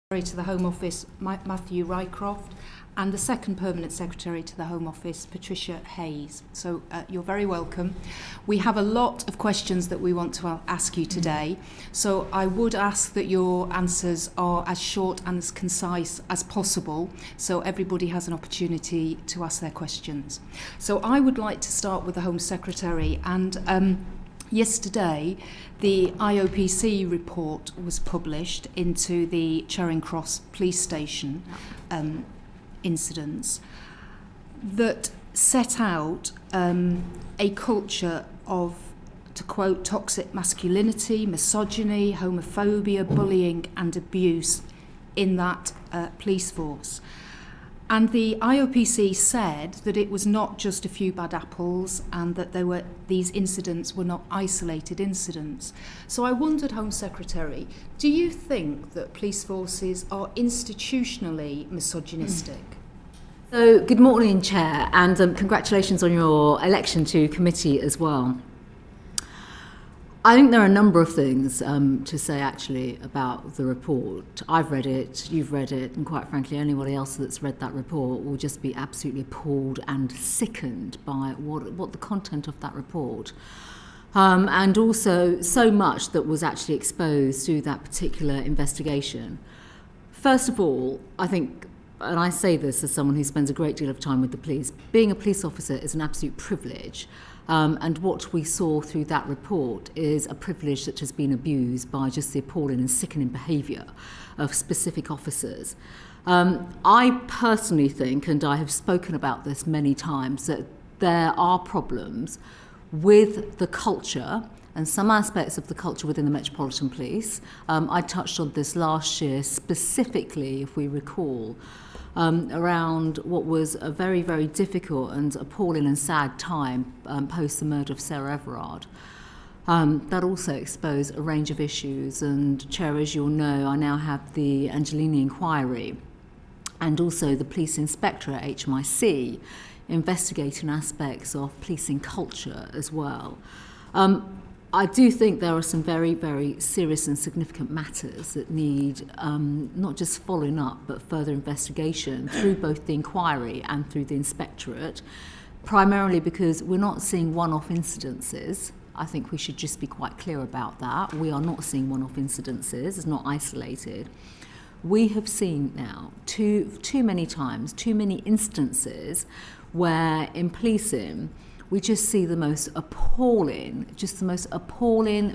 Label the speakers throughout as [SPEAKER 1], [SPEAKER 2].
[SPEAKER 1] To the Home Office, Matthew Rycroft, and the second Permanent Secretary to the Home Office, Patricia Hayes. So you're very welcome. We have a lot of questions that we want to ask you today, so I would ask that your answers are as short and as concise as possible, so everybody has an opportunity to ask their questions. So I would like to start with the Home Secretary, and yesterday, the IOPC report was published into the Charing Cross Police Station incidents that set out a culture of, to quote, toxic masculinity, misogyny, homophobia, bullying and abuse in that police force. And the IOPC said that it was not just a few bad apples and that these incidents were not isolated incidents. So I wondered, Home Secretary, do you think that police forces are institutionally misogynistic?
[SPEAKER 2] So, good morning, Chair, and congratulations on your election to committee as well. I think there are a number of things to say actually about the report. I've read it, you've read it, and quite frankly anybody else that's read that report will just be absolutely appalled and sickened by what the content of that report. And also so much that was actually exposed through that particular investigation. First of all, I think, and I say this as someone who spends a great deal of time with the police, being a police officer is an absolute privilege. And what we saw through that report is a privilege that has been abused by just the appalling and sickening behaviour of specific officers. I personally think, and I have spoken about this many times, that there are problems with the culture and some aspects of the culture within the Metropolitan Police. I touched on this last year specifically, if we recall, around what was a very, very difficult and appalling and sad time post the murder of Sarah Everard. That also exposed a range of issues, and Chair, as you'll know, I now have the Angelini inquiry and also the police inspector at HMIC investigating aspects of policing culture as well. I do think there are some very, very serious and significant matters that need not just following up, but further investigation through both the inquiry and through the inspectorate, primarily because we're not seeing one-off incidences. I think we should just be quite clear about that. We are not seeing one-off incidences. It's not isolated. We have seen now too many times, too many instances where in policing, we just see the most appalling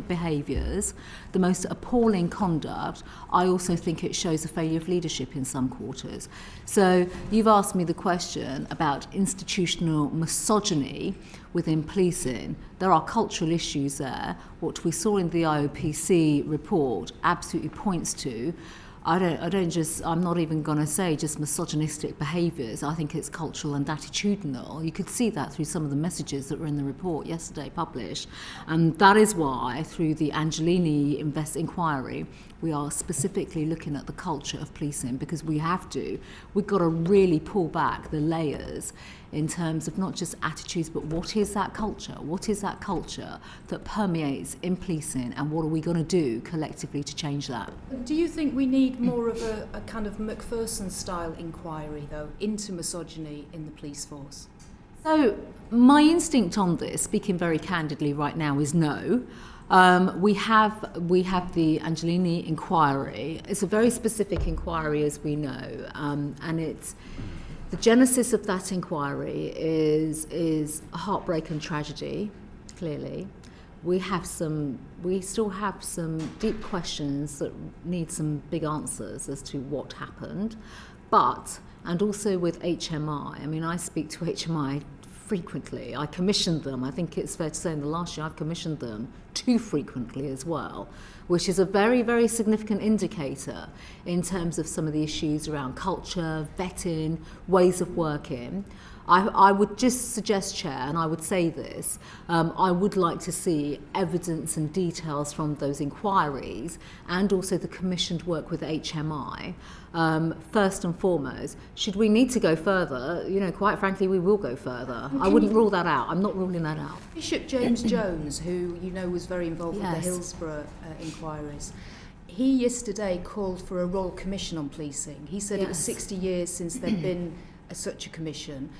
[SPEAKER 2] behaviours, the most appalling conduct. I also think it shows a failure of leadership in some quarters. So you've asked me the question about institutional misogyny within policing. There are cultural issues there. What we saw in the IOPC report absolutely points to I'm not even going to say just misogynistic behaviours. I think it's cultural and attitudinal. You could see that through some of the messages that were in the report yesterday published. And that is why, through the Angelini inquiry, we are specifically looking at the culture of policing, because we've got to really pull back the layers in terms of not just attitudes, but what is that culture? What is that culture that permeates in policing, and what are we going to do collectively to change that?
[SPEAKER 1] Do you think we need more of a kind of Macpherson-style inquiry, though, into misogyny in the police force?
[SPEAKER 2] So my instinct on this, speaking very candidly right now, is no. We have the Angelini inquiry. It's a very specific inquiry, as we know, and it's the genesis of that inquiry is heartbreak and tragedy. Clearly, we still have some deep questions that need some big answers as to what happened, and also with HMI. I mean, I speak to HMI frequently. I commissioned them. I think it's fair to say in the last year I've commissioned them too frequently as well, which is a very, very significant indicator in terms of some of the issues around culture, vetting, ways of working. I would just suggest, Chair, and I would say this, I would like to see evidence and details from those inquiries and also the commissioned work with HMI. First and foremost, should we need to go further, quite frankly, we will go further. I wouldn't rule that out. I'm not ruling that out.
[SPEAKER 1] Bishop James Jones, who was very involved with the Hillsborough inquiries, he yesterday called for a Royal Commission on policing. He said it was 60 years since there'd been such a commission.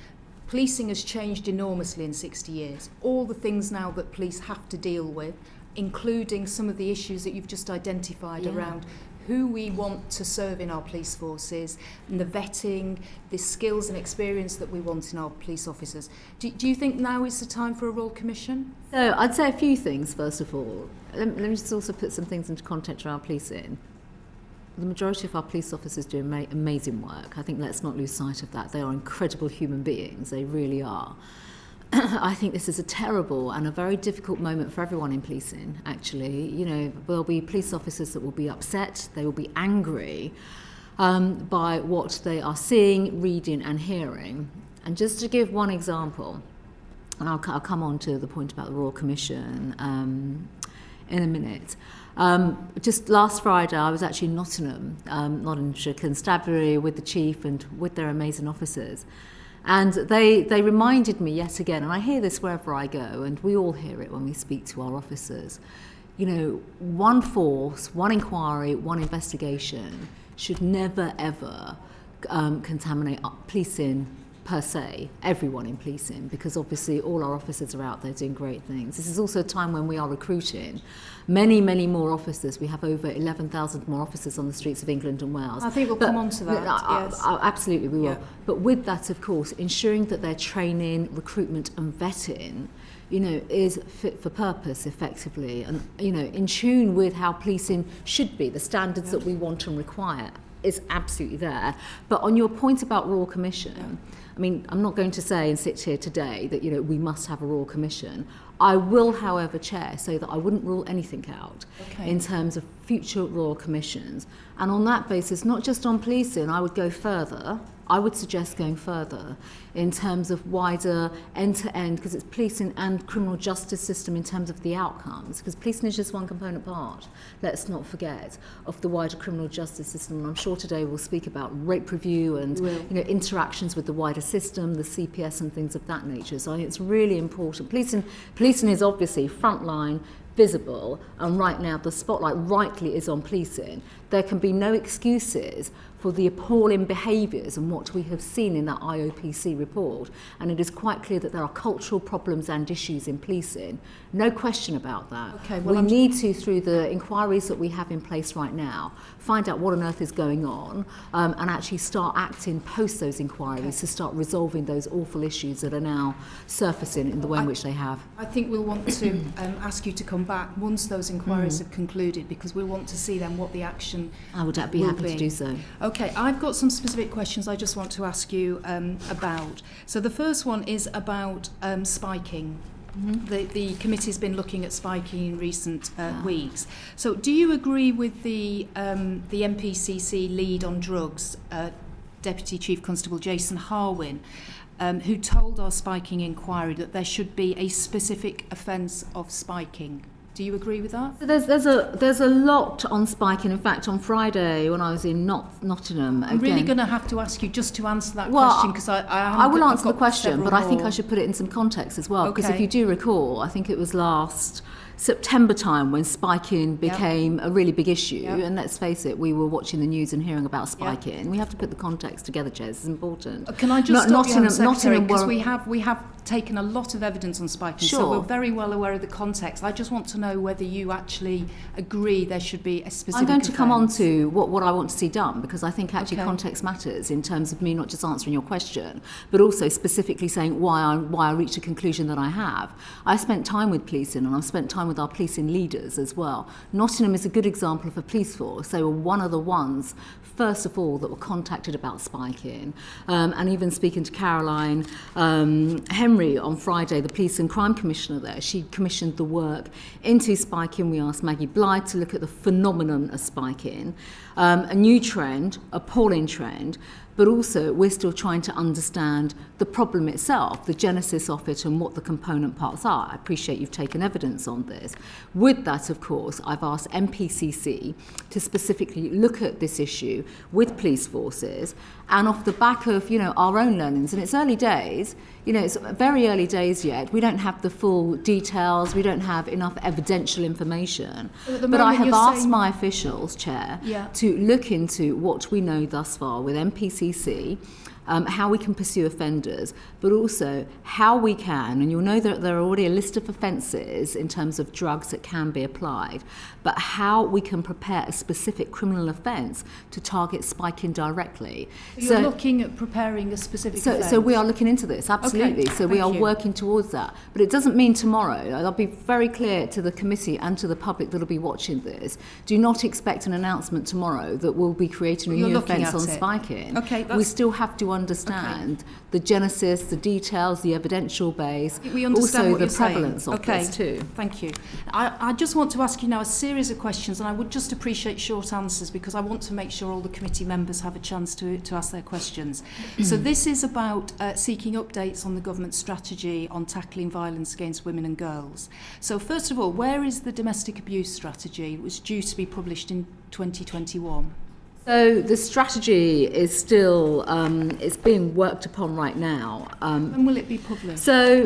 [SPEAKER 1] Policing has changed enormously in 60 years. All the things now that police have to deal with, including some of the issues that you've just identified around who we want to serve in our police forces, and the vetting, the skills and experience that we want in our police officers. Do you think now is the time for a Royal Commission?
[SPEAKER 2] So I'd say a few things, first of all. Let me just also put some things into context around policing. The majority of our police officers do amazing work. I think let's not lose sight of that. They are incredible human beings. They really are. I think this is a terrible and a very difficult moment for everyone in policing, actually. You know, there'll be police officers that will be upset, they will be angry by what they are seeing, reading and hearing. And just to give one example, and I'll come on to the point about the Royal Commission in a minute. Just last Friday, I was actually in Nottingham, Nottinghamshire Constabulary, with the chief and with their amazing officers. And they reminded me yet again, and I hear this wherever I go, and we all hear it when we speak to our officers, you know, one force, one inquiry, one investigation should never, ever contaminate policing per se, everyone in policing, because obviously all our officers are out there doing great things. This is also a time when we are recruiting many, many more officers. We have over 11,000 more officers on the streets of England and Wales.
[SPEAKER 1] I think we'll come on to that, yes.
[SPEAKER 2] Absolutely, we will. But with that, of course, ensuring that their training, recruitment and vetting, you know, is fit for purpose effectively and, you know, in tune with how policing should be, the standards that we want and require is absolutely there. But on your point about Royal Commission, I mean, I'm not going to say and sit here today that, you know, we must have a Royal Commission. I will, however, Chair, say that I wouldn't rule anything out in terms of future Royal Commissions. And on that basis, not just on policing, I would go further. I would suggest going further in terms of wider end-to-end, because it's policing and criminal justice system in terms of the outcomes, because policing is just one component part, let's not forget, of the wider criminal justice system. And I'm sure today we'll speak about rape review and you know, interactions with the wider system, the CPS and things of that nature. So I think it's really important. Policing is obviously frontline, visible, and right now the spotlight rightly is on policing. There can be no excuses for the appalling behaviours and what we have seen in that IOPC report, and it is quite clear that there are cultural problems and issues in policing. No question about that. We need to, through the inquiries that we have in place right now, find out what on earth is going on and actually start acting post those inquiries to start resolving those awful issues that are now surfacing in the way in which they have.
[SPEAKER 1] I think we'll want to ask you to come back once those inquiries have concluded, because we want to see then what the action
[SPEAKER 2] I would be happy to do so.
[SPEAKER 1] Okay, I've got some specific questions I just want to ask you about. So the first one is about spiking. The committee's been looking at spiking in recent weeks. So do you agree with the MPCC lead on drugs, Deputy Chief Constable Jason Harwin, who told our spiking inquiry that there should be a specific offence of spiking? Do you agree with that?
[SPEAKER 2] So there's a lot on spiking. In fact, on Friday when I was in Nottingham,
[SPEAKER 1] I'm really going to have to ask you just to answer that question, because
[SPEAKER 2] I will answer the question, but I think I should put it in some context as well. Because if you do recall, I think it was last September time when spiking became a really big issue, and let's face it, we were watching the news and hearing about spiking. We have to put the context together, Jez. It's important.
[SPEAKER 1] Can I just stop you, Secretary, because we have taken a lot of evidence on spiking, so we're very well aware of the context. I just want to know whether you actually agree there should be a specific
[SPEAKER 2] I'm going to come on to what I want to see done, because I think actually context matters in terms of me not just answering your question, but also specifically saying why I reached a conclusion that I have. I spent time with policing, and I've spent time with our policing leaders as well. Nottingham is a good example of a police force. They were one of the ones, first of all, that were contacted about spiking. And even speaking to Caroline Henry on Friday, the Police and Crime Commissioner there, she commissioned the work into spiking. We asked Maggie Blythe to look at the phenomenon of spiking. A new trend, appalling trend, but also we're still trying to understand the problem itself, the genesis of it, and what the component parts are. I appreciate you've taken evidence on this. With that, of course, I've asked MPCC to specifically look at this issue with police forces, and off the back of, our own learnings, and it's early days, it's very early days yet. We don't have the full details. We don't have enough evidential information. But I have asked my officials, Chair, to look into what we know thus far with MPCC, how we can pursue offenders, but also how we can, and you'll know that there are already a list of offences in terms of drugs that can be applied, but how we can prepare a specific criminal offence to target spiking directly.
[SPEAKER 1] So you're looking at preparing a specific offence?
[SPEAKER 2] So we are looking into this, absolutely.
[SPEAKER 1] Okay,
[SPEAKER 2] so we are working towards that. But it doesn't mean tomorrow. I'll be very clear to the committee and to the public that will be watching this. Do not expect an announcement tomorrow that we'll be creating a new offence on spiking.
[SPEAKER 1] Okay,
[SPEAKER 2] we still have to understand the genesis, the details, the evidential base,
[SPEAKER 1] we understand
[SPEAKER 2] also
[SPEAKER 1] what
[SPEAKER 2] the
[SPEAKER 1] you're
[SPEAKER 2] prevalence
[SPEAKER 1] saying.
[SPEAKER 2] of this too.
[SPEAKER 1] Thank you. I just want to ask you now a series of questions, and I would just appreciate short answers because I want to make sure all the committee members have a chance to ask their questions. So this is about seeking updates on the government strategy on tackling violence against women and girls. So first of all, where is the domestic abuse strategy? It was due to be published in 2021.
[SPEAKER 2] So the strategy is still it's being worked upon right now.
[SPEAKER 1] When will it be published?
[SPEAKER 2] So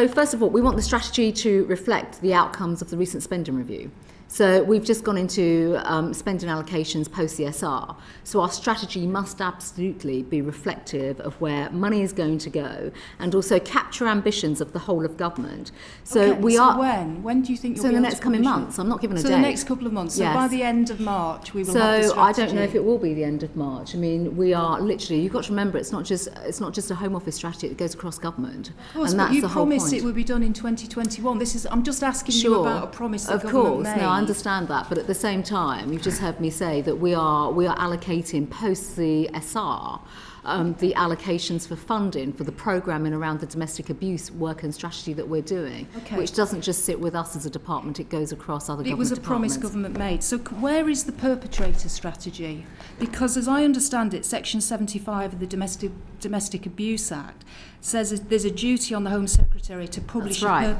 [SPEAKER 2] first of all, we want the strategy to reflect the outcomes of the recent spending review. So we've just gone into spending allocations post the SR. So our strategy must absolutely be reflective of where money is going to go and also capture ambitions of the whole of government. So
[SPEAKER 1] when do you think you'll be able to publish it?
[SPEAKER 2] So in the next coming months. I'm not giving a date.
[SPEAKER 1] So the next couple of months. So by the end of March we will have the strategy.
[SPEAKER 2] So I don't know if it will be the end of March. I mean, we are literally, you've got to remember, it's not just a Home Office strategy, it goes across government.
[SPEAKER 1] Of course,
[SPEAKER 2] and
[SPEAKER 1] but
[SPEAKER 2] that's
[SPEAKER 1] you
[SPEAKER 2] the whole point.
[SPEAKER 1] promised it would be done in 2021. I'm just asking you about a promise the government made.
[SPEAKER 2] Of course, no, I understand that, but at the same time, you've just heard me say that we are allocating post the SR the allocations for funding for the programming around the domestic abuse work and strategy that we're doing, which doesn't just sit with us as a department, it goes across other government departments.
[SPEAKER 1] It was a promise government made. So where is the perpetrator strategy? Because as I understand it, Section 75 of the Domestic Abuse Act says there's a duty on the Home Secretary to publish a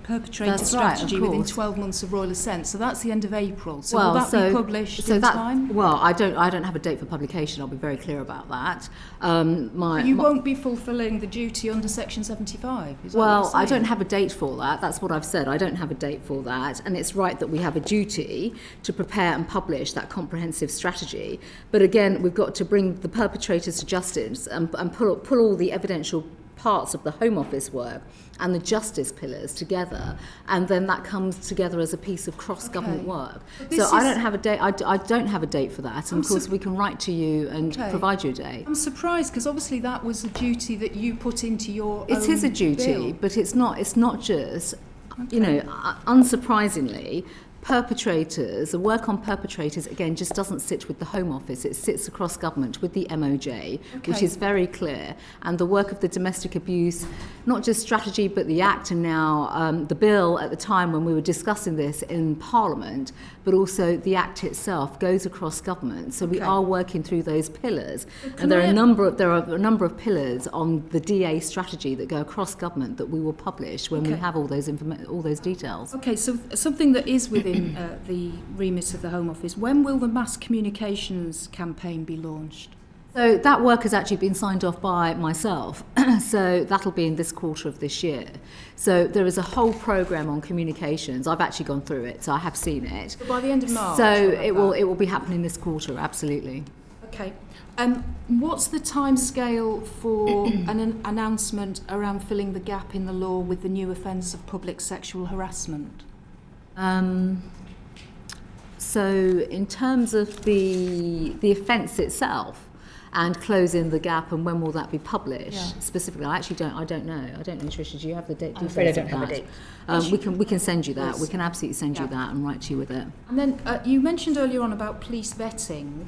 [SPEAKER 1] perpetrator strategy within 12 months of royal assent. So that's the end of April. So will that be published in time?
[SPEAKER 2] Well, I don't have a date for publication. I'll be very clear about that.
[SPEAKER 1] You won't be fulfilling the duty under Section 75.
[SPEAKER 2] Well, I don't have a date for that. That's what I've said. I don't have a date for that. And it's right that we have a duty to prepare and publish that comprehensive strategy. But again, we've got to bring the perpetrators to justice and pull all the evidential parts of the Home Office work and the justice pillars together, and then that comes together as a piece of cross-government work. So I don't have a date. I don't have a date for that, and of course we can write to you and provide you a date.
[SPEAKER 1] I'm surprised because obviously that was a duty that you put into your own
[SPEAKER 2] It is a duty,
[SPEAKER 1] bill.
[SPEAKER 2] but it's not just, unsurprisingly, perpetrators, the work on perpetrators, again, just doesn't sit with the Home Office. It sits across government with the MOJ, which is very clear. And the work of the domestic abuse, not just strategy, but the Act and now the bill at the time when we were discussing this in Parliament, but also the Act itself goes across government. So we are working through those pillars. And there are a number of pillars on the DA strategy that go across government that we will publish when we have all those details.
[SPEAKER 1] Okay, so something that is within the remit of the Home Office. When will the mass communications campaign be launched?
[SPEAKER 2] So that work has actually been signed off by myself. So that'll be in this quarter of this year. So there is a whole programme on communications. I've actually gone through it, so I have seen it.
[SPEAKER 1] So by the end of March?
[SPEAKER 2] So it will be happening this quarter, absolutely.
[SPEAKER 1] Okay. What's the timescale for an announcement around filling the gap in the law with the new offence of public sexual harassment?
[SPEAKER 2] So in terms of the offence itself and closing the gap, and when will that be published specifically? I don't know. I don't know, Tricia, do you have the date?
[SPEAKER 3] I'm afraid I don't have a date.
[SPEAKER 2] We can send you that. We can absolutely send you that and write to you with it.
[SPEAKER 1] And then you mentioned earlier on about police vetting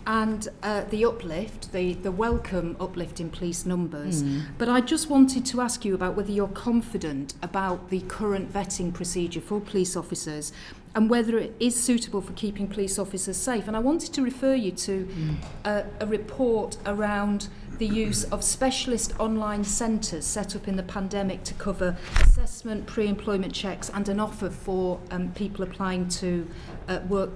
[SPEAKER 1] and the uplift, the welcome uplift in police numbers. But I just wanted to ask you about whether you're confident about the current vetting procedure for police officers and whether it is suitable for keeping police officers safe. And I wanted to refer you to a report around the use of specialist online centres set up in the pandemic to cover assessment, pre-employment checks and an offer for people applying to work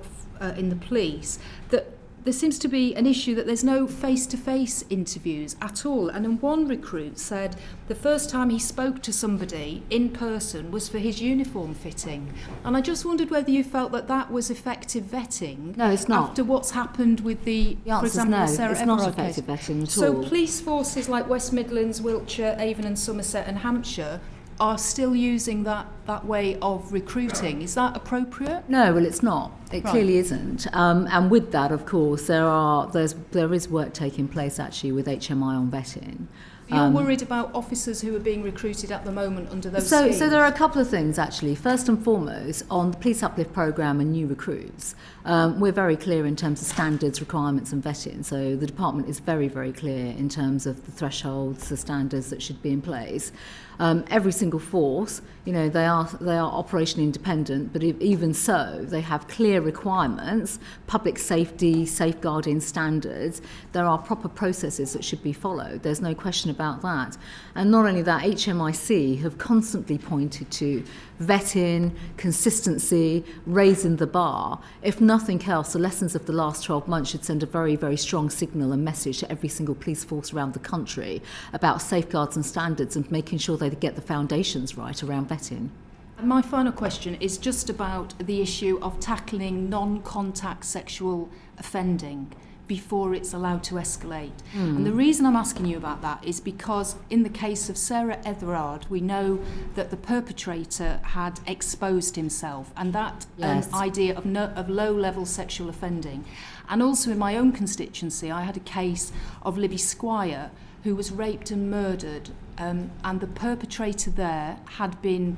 [SPEAKER 1] in the police, that there seems to be an issue that there's no face-to-face interviews at all. And then one recruit said the first time he spoke to somebody in person was for his uniform fitting. And I just wondered whether you felt that that was effective vetting.
[SPEAKER 2] No, it's not.
[SPEAKER 1] After what's happened with the
[SPEAKER 2] answer
[SPEAKER 1] for example,
[SPEAKER 2] is no,
[SPEAKER 1] Sarah
[SPEAKER 2] it's
[SPEAKER 1] Everard
[SPEAKER 2] not effective
[SPEAKER 1] case.
[SPEAKER 2] vetting at
[SPEAKER 1] So
[SPEAKER 2] all.
[SPEAKER 1] police forces like West Midlands, Wiltshire, Avon and Somerset and Hampshire are still using that way of recruiting. Is that appropriate?
[SPEAKER 2] No, well, it's not. It clearly isn't. And with that, of course, there is work taking place actually with HMI on vetting.
[SPEAKER 1] You're worried about officers who are being recruited at the moment under those
[SPEAKER 2] So
[SPEAKER 1] schemes?
[SPEAKER 2] there are a couple of things actually. First and foremost, on the Police Uplift Programme and new recruits, we're very clear in terms of standards, requirements and vetting. So the department is very, very clear in terms of the thresholds, the standards that should be in place. Every single force, they are operation independent, but even so, they have clear requirements, public safety, safeguarding standards. There are proper processes that should be followed. There's no question about that. And not only that, HMIC have constantly pointed to vetting, consistency, raising the bar. If nothing else, the lessons of the last 12 months should send a very, very strong signal and message to every single police force around the country about safeguards and standards and making sure they get the foundations right around vetting.
[SPEAKER 1] And my final question is just about the issue of tackling non-contact sexual offending before it's allowed to escalate. And the reason I'm asking you about that is because in the case of Sarah Everard, we know that the perpetrator had exposed himself, and that idea of low-level sexual offending. And also in my own constituency, I had a case of Libby Squire, who was raped and murdered, and the perpetrator there had been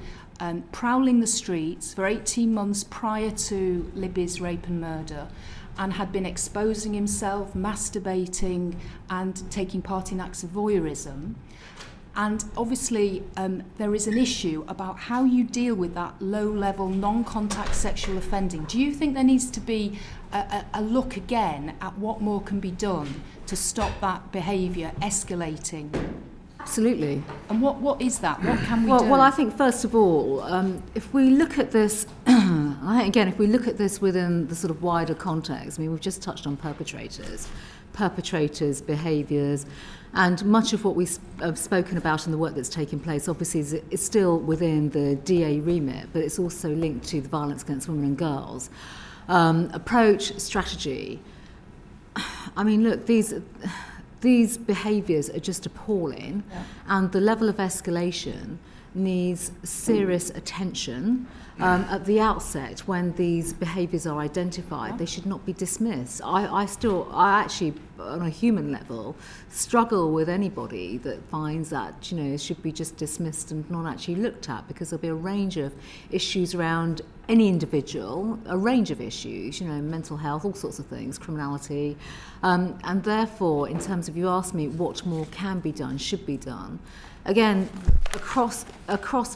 [SPEAKER 1] prowling the streets for 18 months prior to Libby's rape and murder, and had been exposing himself, masturbating and taking part in acts of voyeurism. And obviously there is an issue about how you deal with that low-level non-contact sexual offending. Do you think there needs to be a look again at what more can be done to stop that behaviour escalating?
[SPEAKER 2] Absolutely.
[SPEAKER 1] And what is that? What can we do?
[SPEAKER 2] Well, I think first of all, if we look at this, if we look at this within the sort of wider context, I mean, we've just touched on perpetrators, behaviours, and much of what we have spoken about in the work that's taking place, obviously, is still within the DA remit, but it's also linked to the violence against women and girls. Approach, strategy. I mean, look, these behaviours are just appalling, and the level of escalation needs serious attention at the outset when these behaviours are identified. They should not be dismissed. I actually, on a human level, struggle with anybody that finds that, it should be just dismissed and not actually looked at, because there'll be a range of issues around any individual, a range of issues, mental health, all sorts of things, criminality. And therefore, in terms of, you ask me what more can be done, should be done, again, across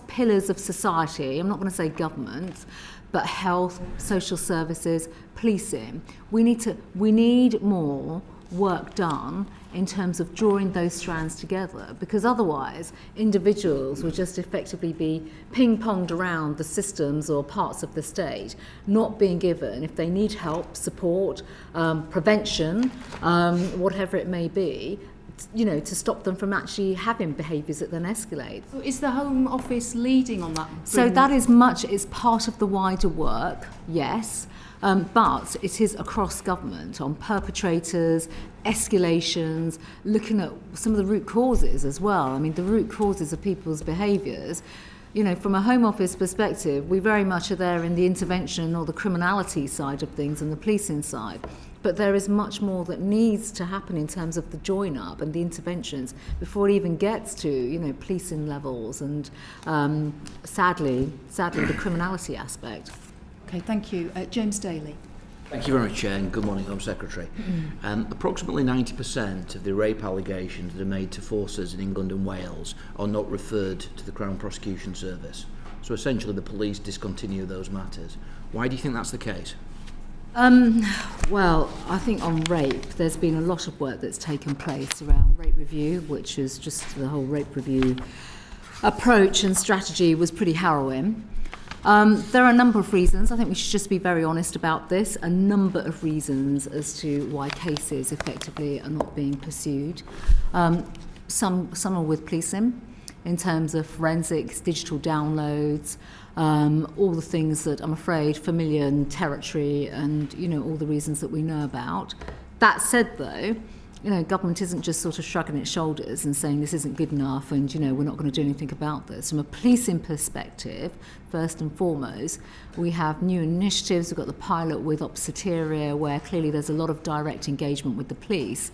[SPEAKER 2] pillars of society, I'm not going to say government, but health, social services, policing, we need more work done in terms of drawing those strands together, because otherwise individuals will just effectively be ping-ponged around the systems or parts of the state, not being given, if they need help, support, prevention, whatever it may be, to stop them from actually having behaviours that then escalate.
[SPEAKER 1] So is the Home Office leading on that?
[SPEAKER 2] So that is part of the wider work, yes. But it is across government on perpetrators, escalations, looking at some of the root causes as well. I mean, the root causes of people's behaviours. From a Home Office perspective, we very much are there in the intervention or the criminality side of things and the policing side. But there is much more that needs to happen in terms of the join-up and the interventions before it even gets to, policing levels and, sadly, the criminality aspect.
[SPEAKER 1] Okay, thank you. James Daly.
[SPEAKER 3] Thank you very much, Chair, and good morning, Home Secretary. Approximately 90% of the rape allegations that are made to forces in England and Wales are not referred to the Crown Prosecution Service. So essentially the police discontinue those matters. Why do you think that's the case?
[SPEAKER 2] Well, I think on rape, there's been a lot of work that's taken place around rape review, which is just the whole rape review approach and strategy was pretty harrowing. There are a number of reasons. I think we should just be very honest about this. A number of reasons as to why cases effectively are not being pursued. Some are with policing in terms of forensics, digital downloads, all the things that I'm afraid familiar and territory and, all the reasons that we know about. That said, though, government isn't just sort of shrugging its shoulders and saying this isn't good enough and, we're not going to do anything about this. From a policing perspective, first and foremost, we have new initiatives. We've got the pilot with Obsteteria, where clearly there's a lot of direct engagement with the police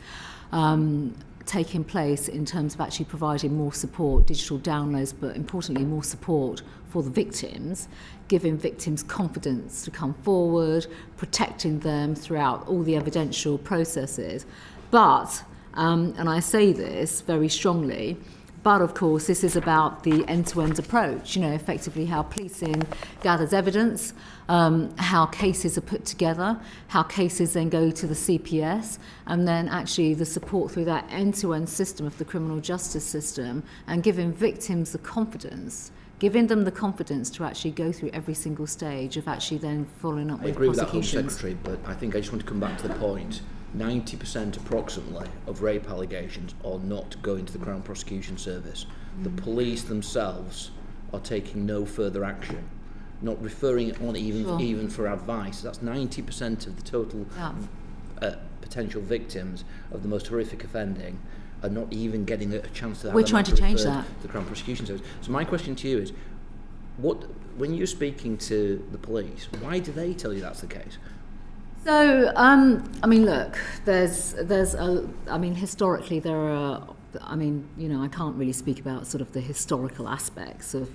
[SPEAKER 2] taking place in terms of actually providing more support, digital downloads, but importantly more support for the victims, giving victims confidence to come forward, protecting them throughout all the evidential processes. But, and I say this very strongly, but of course this is about the end-to-end approach, effectively how policing gathers evidence, how cases are put together, how cases then go to the CPS, and then actually the support through that end-to-end system of the criminal justice system, and giving victims the confidence, giving them the confidence to actually go through every single stage of actually then following up with prosecutions.
[SPEAKER 3] I agree with that, Home Secretary, but I think I just want to come back to the point. 90% approximately of rape allegations are not going to the Crown Prosecution Service. The police themselves are taking no further action, not referring it on even for advice. That's 90% of the total potential victims of the most horrific offending are not even getting a chance to have
[SPEAKER 2] We're trying to change that.
[SPEAKER 3] The Crown Prosecution Service. So my question to you is, when you're speaking to the police, why do they tell you that's the case?
[SPEAKER 2] So, look, historically there are, I can't really speak about sort of the historical aspects of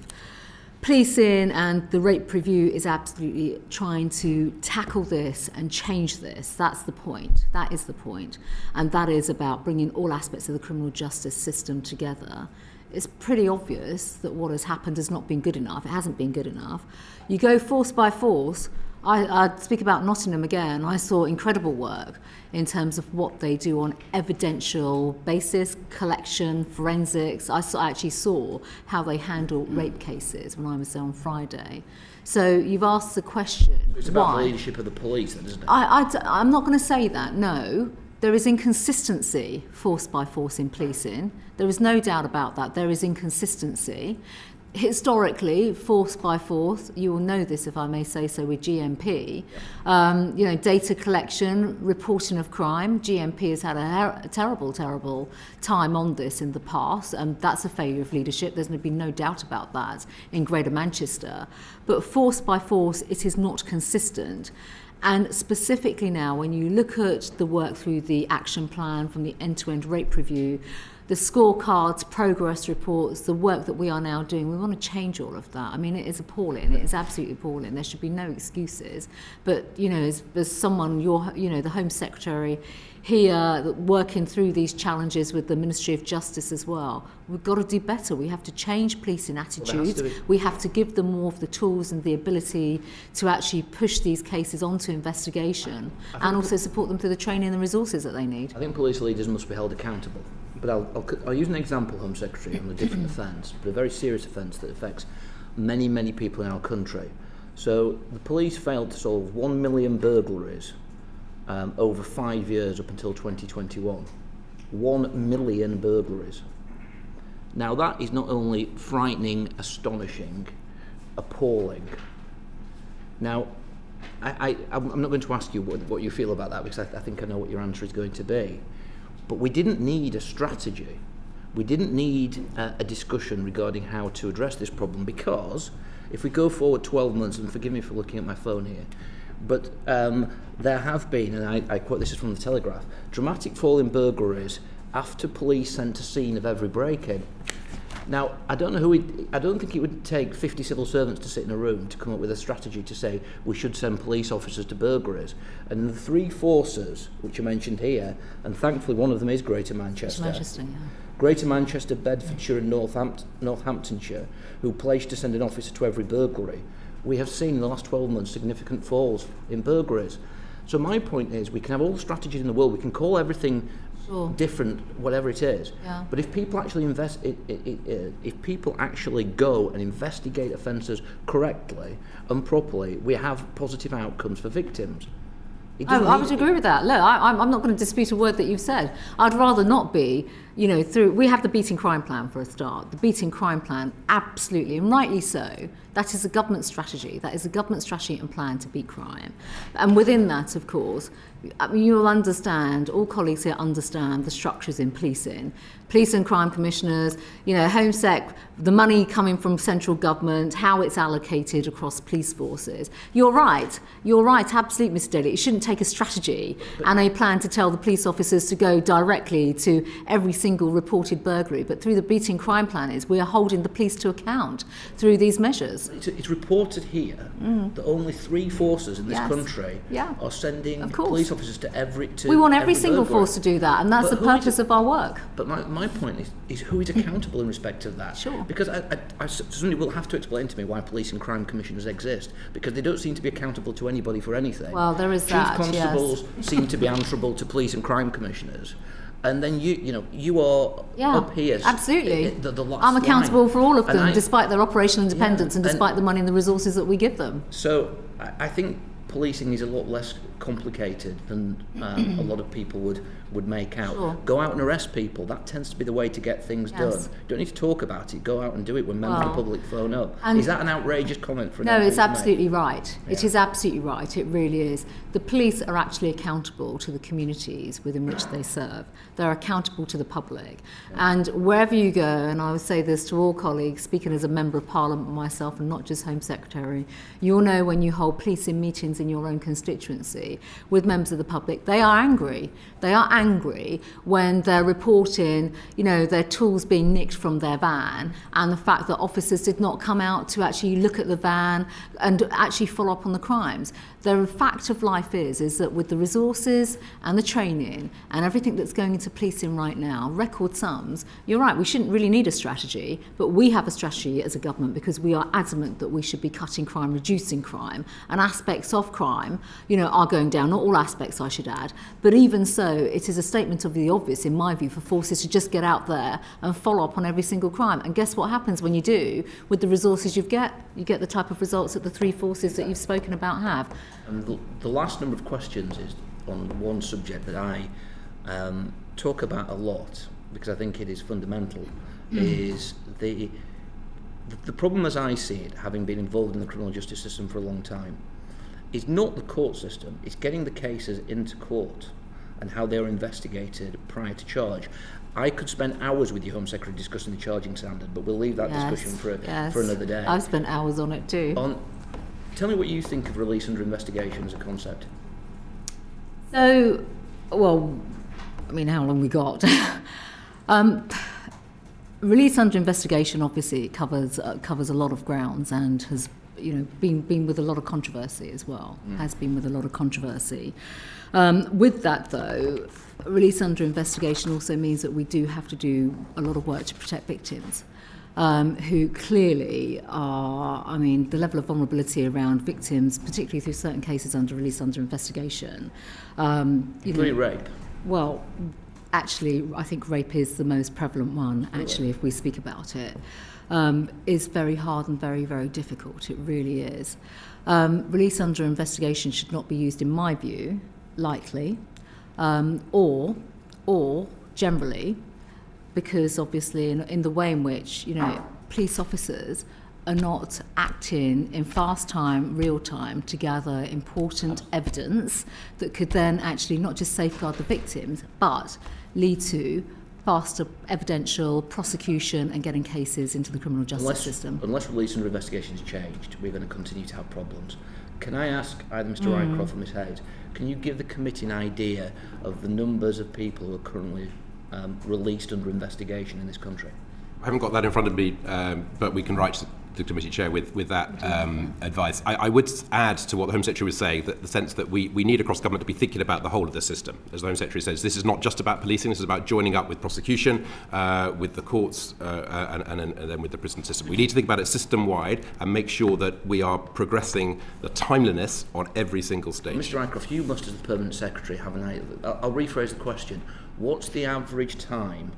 [SPEAKER 2] policing, and the rape review is absolutely trying to tackle this and change this. That's the point. That is the point. And that is about bringing all aspects of the criminal justice system together. It's pretty obvious that what has happened has not been good enough. It hasn't been good enough. You go force by force. I speak about Nottingham again. I saw incredible work in terms of what they do on evidential basis, collection, forensics. I actually saw how they handle rape cases when I was there on Friday. So you've asked the question,
[SPEAKER 3] it's about
[SPEAKER 2] why?
[SPEAKER 3] The leadership of the police, then, isn't it?
[SPEAKER 2] I'm not going to say that, no. There is inconsistency, force by force, in policing. There is no doubt about that. There is inconsistency. Historically, force by force, you will know this if I may say so with GMP, data collection, reporting of crime. GMP has had a terrible time on this in the past, and that's a failure of leadership. There's been no doubt about that in Greater Manchester. But force by force, it is not consistent. And specifically now, when you look at the work through the action plan from the end-to-end rape review, the scorecards, progress reports, the work that we are now doing, we want to change all of that. It is appalling. It is absolutely appalling. There should be no excuses. But, as someone, the Home Secretary here, working through these challenges with the Ministry of Justice as well, we've got to do better. We have to change policing attitudes. We have to give them more of the tools and the ability to actually push these cases onto investigation, and also support them through the training and the resources that they need.
[SPEAKER 3] I think police leaders must be held accountable. But I'll use an example, Home Secretary, on a different offence, but a very serious offence that affects many, many people in our country. So the police failed to solve 1 million burglaries over 5 years up until 2021. 1 million burglaries. Now that is not only frightening, astonishing, appalling. Now, I'm not going to ask you what you feel about that, because I think I know what your answer is going to be. But we didn't need a strategy. We didn't need a discussion regarding how to address this problem, because if we go forward 12 months, and forgive me for looking at my phone here, but there have been, and I quote, this is from the Telegraph, dramatic fall in burglaries after police sent to scene of every break-in. Now, I don't think it would take 50 civil servants to sit in a room to come up with a strategy to say we should send police officers to burglaries. And the three forces, which are mentioned here, and thankfully one of them is Greater Manchester. Greater Manchester, Bedfordshire and Northamptonshire, who pledged to send an officer to every burglary. we have seen in the last 12 months significant falls in burglaries. So my point is, we can have all the strategies in the world, we can call everything different, whatever it is.
[SPEAKER 2] Yeah.
[SPEAKER 3] But if people actually if people actually go and investigate offences correctly and properly, we have positive outcomes for victims.
[SPEAKER 2] I would agree with that. Look, I'm not going to dispute a word that you've said. I'd rather not be, we have the Beating Crime Plan for a start. The Beating Crime Plan, absolutely, and rightly so, that is a government strategy. That is a government strategy and plan to beat crime. And within that, of course, you'll understand, all colleagues here understand the structures in policing. Police and crime commissioners, Home Sec, the money coming from central government, how it's allocated across police forces. You're right, absolutely, Mr. Daly. It shouldn't take a strategy and a plan to tell the police officers to go directly to every single reported burglary. But through the Beating Crime Plan we are holding the police to account through these measures.
[SPEAKER 3] It's reported here that only 3 forces in this country are sending police officers to every.
[SPEAKER 2] We want every single force to do that, and that's the purpose of our work.
[SPEAKER 3] But my point is who is accountable in respect of that?
[SPEAKER 2] Sure.
[SPEAKER 3] Because somebody will have to explain to me why police and crime commissioners exist, because they don't seem to be accountable to anybody for anything.
[SPEAKER 2] Well, there is that.
[SPEAKER 3] Chief constables seem to be answerable to police and crime commissioners. And then you are up here.
[SPEAKER 2] Absolutely.
[SPEAKER 3] The last
[SPEAKER 2] I'm accountable for all of them, despite their operational independence and despite the money and the resources that we give them.
[SPEAKER 3] So I think policing is a lot less complicated than a lot of people would make out.
[SPEAKER 2] Sure.
[SPEAKER 3] Go out and arrest people. That tends to be the way to get things done. You don't need to talk about it. Go out and do it when members of the public phone up. Is that an outrageous comment for an MP?
[SPEAKER 2] No, it's absolutely right. Yeah. It is absolutely right. It really is. The police are actually accountable to the communities within which they serve. They're accountable to the public. Yeah. And wherever you go, and I would say this to all colleagues, speaking as a Member of Parliament myself and not just Home Secretary, you'll know when you hold policing meetings in your own constituency with members of the public, they are angry. They are angry when they're reporting, their tools being nicked from their van, and the fact that officers did not come out to actually look at the van and actually follow up on the crimes. The fact of life is that with the resources and the training and everything that's going into policing right now, record sums, you're right, we shouldn't really need a strategy, but we have a strategy as a government because we are adamant that we should be cutting crime, reducing crime, and aspects of crime, are going down. Not all aspects, I should add, but even so, it is a statement of the obvious, in my view, for forces to just get out there and follow up on every single crime. And guess what happens when you do? With the resources you get the type of results that the 3 forces that you've spoken about have.
[SPEAKER 3] And the last number of questions is on one subject that I talk about a lot, because I think it is fundamental, is the problem as I see it, having been involved in the criminal justice system for a long time, is not the court system, it's getting the cases into court and how they're investigated prior to charge. I could spend hours with you, Home Secretary, discussing the charging standard, but we'll leave that discussion for another day.
[SPEAKER 2] I've spent hours on it too.
[SPEAKER 3] Tell me what you think of release under investigation as a concept.
[SPEAKER 2] So, how long we got? Release under investigation obviously covers a lot of grounds and has been with a lot of controversy as well. Has been with a lot of controversy. With that though, release under investigation also means that we do have to do a lot of work to protect victims. Who clearly are, the level of vulnerability around victims, particularly through certain cases under release under investigation.
[SPEAKER 3] Including rape?
[SPEAKER 2] Well, actually, I think rape is the most prevalent one, actually, if we speak about it. Is very hard and very, very difficult. It really is. Release under investigation should not be used, in my view, lightly, or generally, because obviously in the way in which police officers are not acting in fast time, real time to gather important evidence that could then actually not just safeguard the victims but lead to faster evidential prosecution and getting cases into the criminal justice system.
[SPEAKER 3] Unless release under investigation is changed, we're going to continue to have problems. Can I ask either Mr. Rycroft or Ms. Hayes, can you give the committee an idea of the numbers of people who are currently released under investigation in this country?
[SPEAKER 4] I haven't got that in front of me, but we can write the committee chair with that advice. I would add to what the Home Secretary was saying, that the sense that we need across government to be thinking about the whole of the system. As the Home Secretary says, this is not just about policing, this is about joining up with prosecution, with the courts, and then with the prison system. We need to think about it system-wide and make sure that we are progressing the timeliness on every single stage.
[SPEAKER 3] Mr. Rycroft, you must, as the Permanent Secretary, have an idea. I'll rephrase the question. What's the average time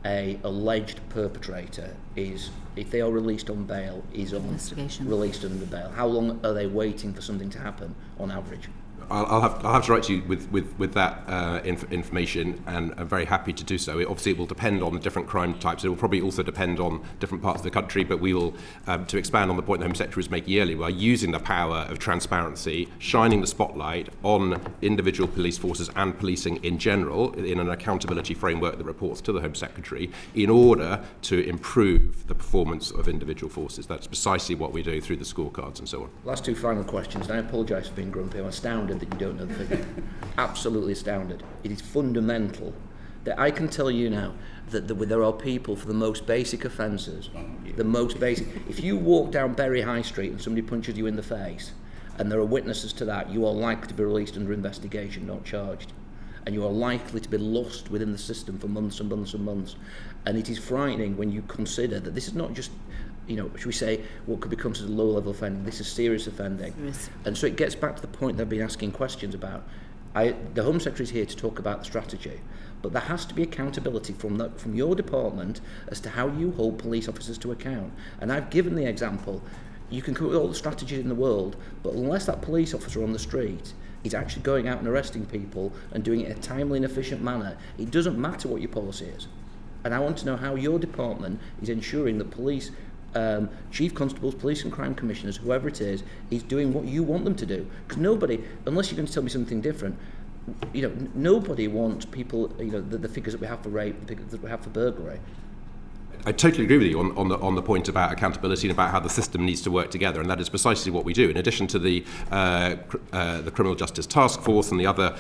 [SPEAKER 3] a alleged perpetrator is, if they are released on bail, is on released under bail? How long are they waiting for something to happen on average?
[SPEAKER 4] I'll have to write to you with that information, and I'm very happy to do so. Obviously, it will depend on different crime types. It will probably also depend on different parts of the country, but we will, to expand on the point the Home Secretary was making earlier, we are using the power of transparency, shining the spotlight on individual police forces and policing in general in an accountability framework that reports to the Home Secretary in order to improve the performance of individual forces. That's precisely what we do through the scorecards and so on.
[SPEAKER 3] Last two final questions, and I apologise for being grumpy. I'm astounded that you don't know the figure. Absolutely astounded. It is fundamental that I can tell you now that there are people for the most basic offences, the most basic. If you walk down Bury High Street and somebody punches you in the face, and there are witnesses to that, you are likely to be released under investigation, not charged. And you are likely to be lost within the system for months and months and months. And it is frightening when you consider that this is not just, should we say, what could be considered low-level offending. This is serious offending. Yes. And so it gets back to the point they've been asking questions about. The Home Secretary is here to talk about the strategy, but there has to be accountability from your department as to how you hold police officers to account. And I've given the example. You can come up with all the strategies in the world, but unless that police officer on the street is actually going out and arresting people and doing it in a timely and efficient manner, it doesn't matter what your policy is. And I want to know how your department is ensuring that police, chief constables, police and crime commissioners, whoever it is doing what you want them to do. Because nobody, unless you're going to tell me something different, nobody wants people, the figures that we have for rape, the figures that we have for burglary.
[SPEAKER 4] I totally agree with you on the point about accountability and about how the system needs to work together, and that is precisely what we do. In addition to the Criminal Justice Task Force and the other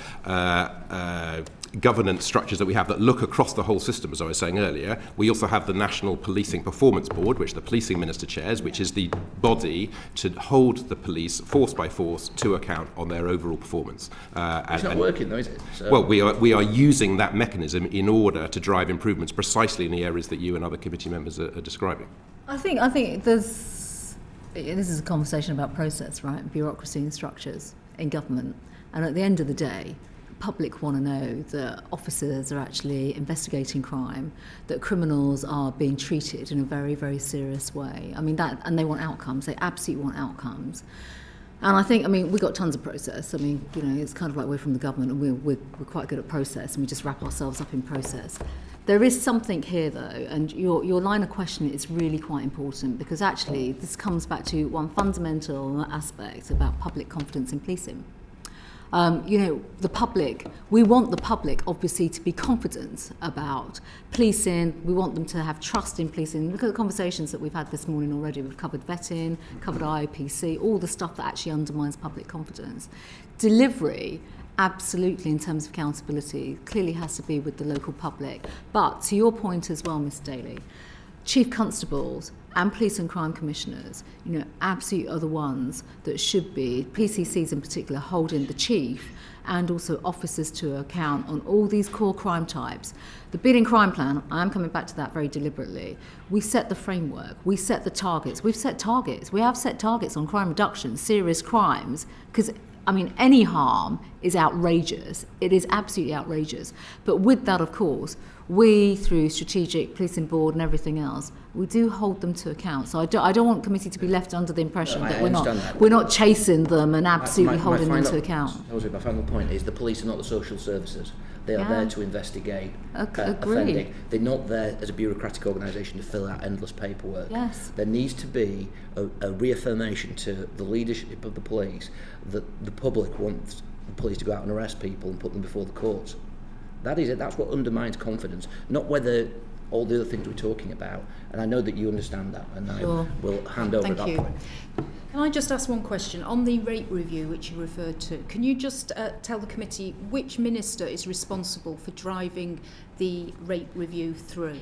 [SPEAKER 4] governance structures that we have that look across the whole system, as I was saying earlier, we also have the National Policing Performance Board, which the Policing Minister chairs, which is the body to hold the police, force by force, to account on their overall performance.
[SPEAKER 3] It's not working though, is it? So.
[SPEAKER 4] Well, we are using that mechanism in order to drive improvements precisely in the areas that you and other committee members are describing.
[SPEAKER 2] I think this is a conversation about process, right? Bureaucracy and structures in government. And at the end of the day, public want to know that officers are actually investigating crime, that criminals are being treated in a very, very serious way. And they want outcomes. They absolutely want outcomes. And I think, we've got tons of process. It's kind of like we're from the government and we're quite good at process, and we just wrap ourselves up in process. There is something here, though, and your line of questioning is really quite important, because actually this comes back to one fundamental aspect about public confidence in policing. The public, we want the public obviously to be confident about policing. We want them to have trust in policing. Look at the conversations that we've had this morning already. We've covered vetting, covered IOPC, all the stuff that actually undermines public confidence. Delivery, absolutely, in terms of accountability, clearly has to be with the local public. But to your point as well, Ms Daly, chief constables and police and crime commissioners, absolutely are the ones that should be, PCCs in particular, holding the chief and also officers to account on all these core crime types. The Beating Crime Plan, I'm coming back to that very deliberately. We set the framework, we set the targets. We have set targets on crime reduction, serious crimes, because any harm is outrageous. It is absolutely outrageous. But with that, of course, we, through strategic policing board and everything else, we do hold them to account. So I don't want committee to be left under the impression that we're not chasing them and absolutely holding them to account.
[SPEAKER 3] My final point is the police are not the social services. They are there to investigate offending. They're not there as a bureaucratic organisation to fill out endless paperwork.
[SPEAKER 2] Yes.
[SPEAKER 3] There needs to be a reaffirmation to the leadership of the police that the public wants the police to go out and arrest people and put them before the courts. That is it. That's what undermines confidence, not whether all the other things we're talking about. And I know that you understand that, and I will hand over at that point.
[SPEAKER 1] Can I just ask one question? On the rate review which you referred to, can you just tell the committee which minister is responsible for driving the rate review through?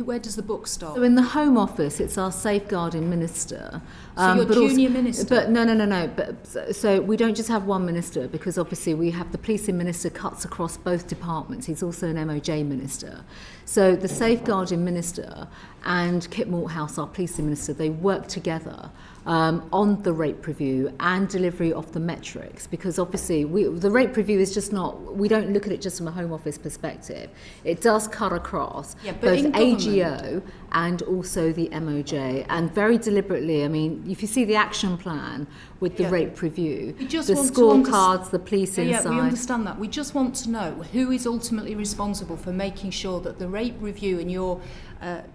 [SPEAKER 1] Where does the book start?
[SPEAKER 2] So in the Home Office, it's our safeguarding minister.
[SPEAKER 1] So you're junior minister?
[SPEAKER 2] But no. But so we don't just have one minister, because obviously we have the policing minister cuts across both departments. He's also an MOJ minister. So the safeguarding minister and Kit Malthouse, our policing minister, they work together on the rate review and delivery of the metrics, because obviously the rate review is just not, we don't look at it just from a Home Office perspective. It does cut across both AGO and also the MOJ, and very deliberately, I mean, if you see the action plan with the rate review, the scorecards, the policing side.
[SPEAKER 1] We understand that. We just want to know who is ultimately responsible for making sure that the rate review and your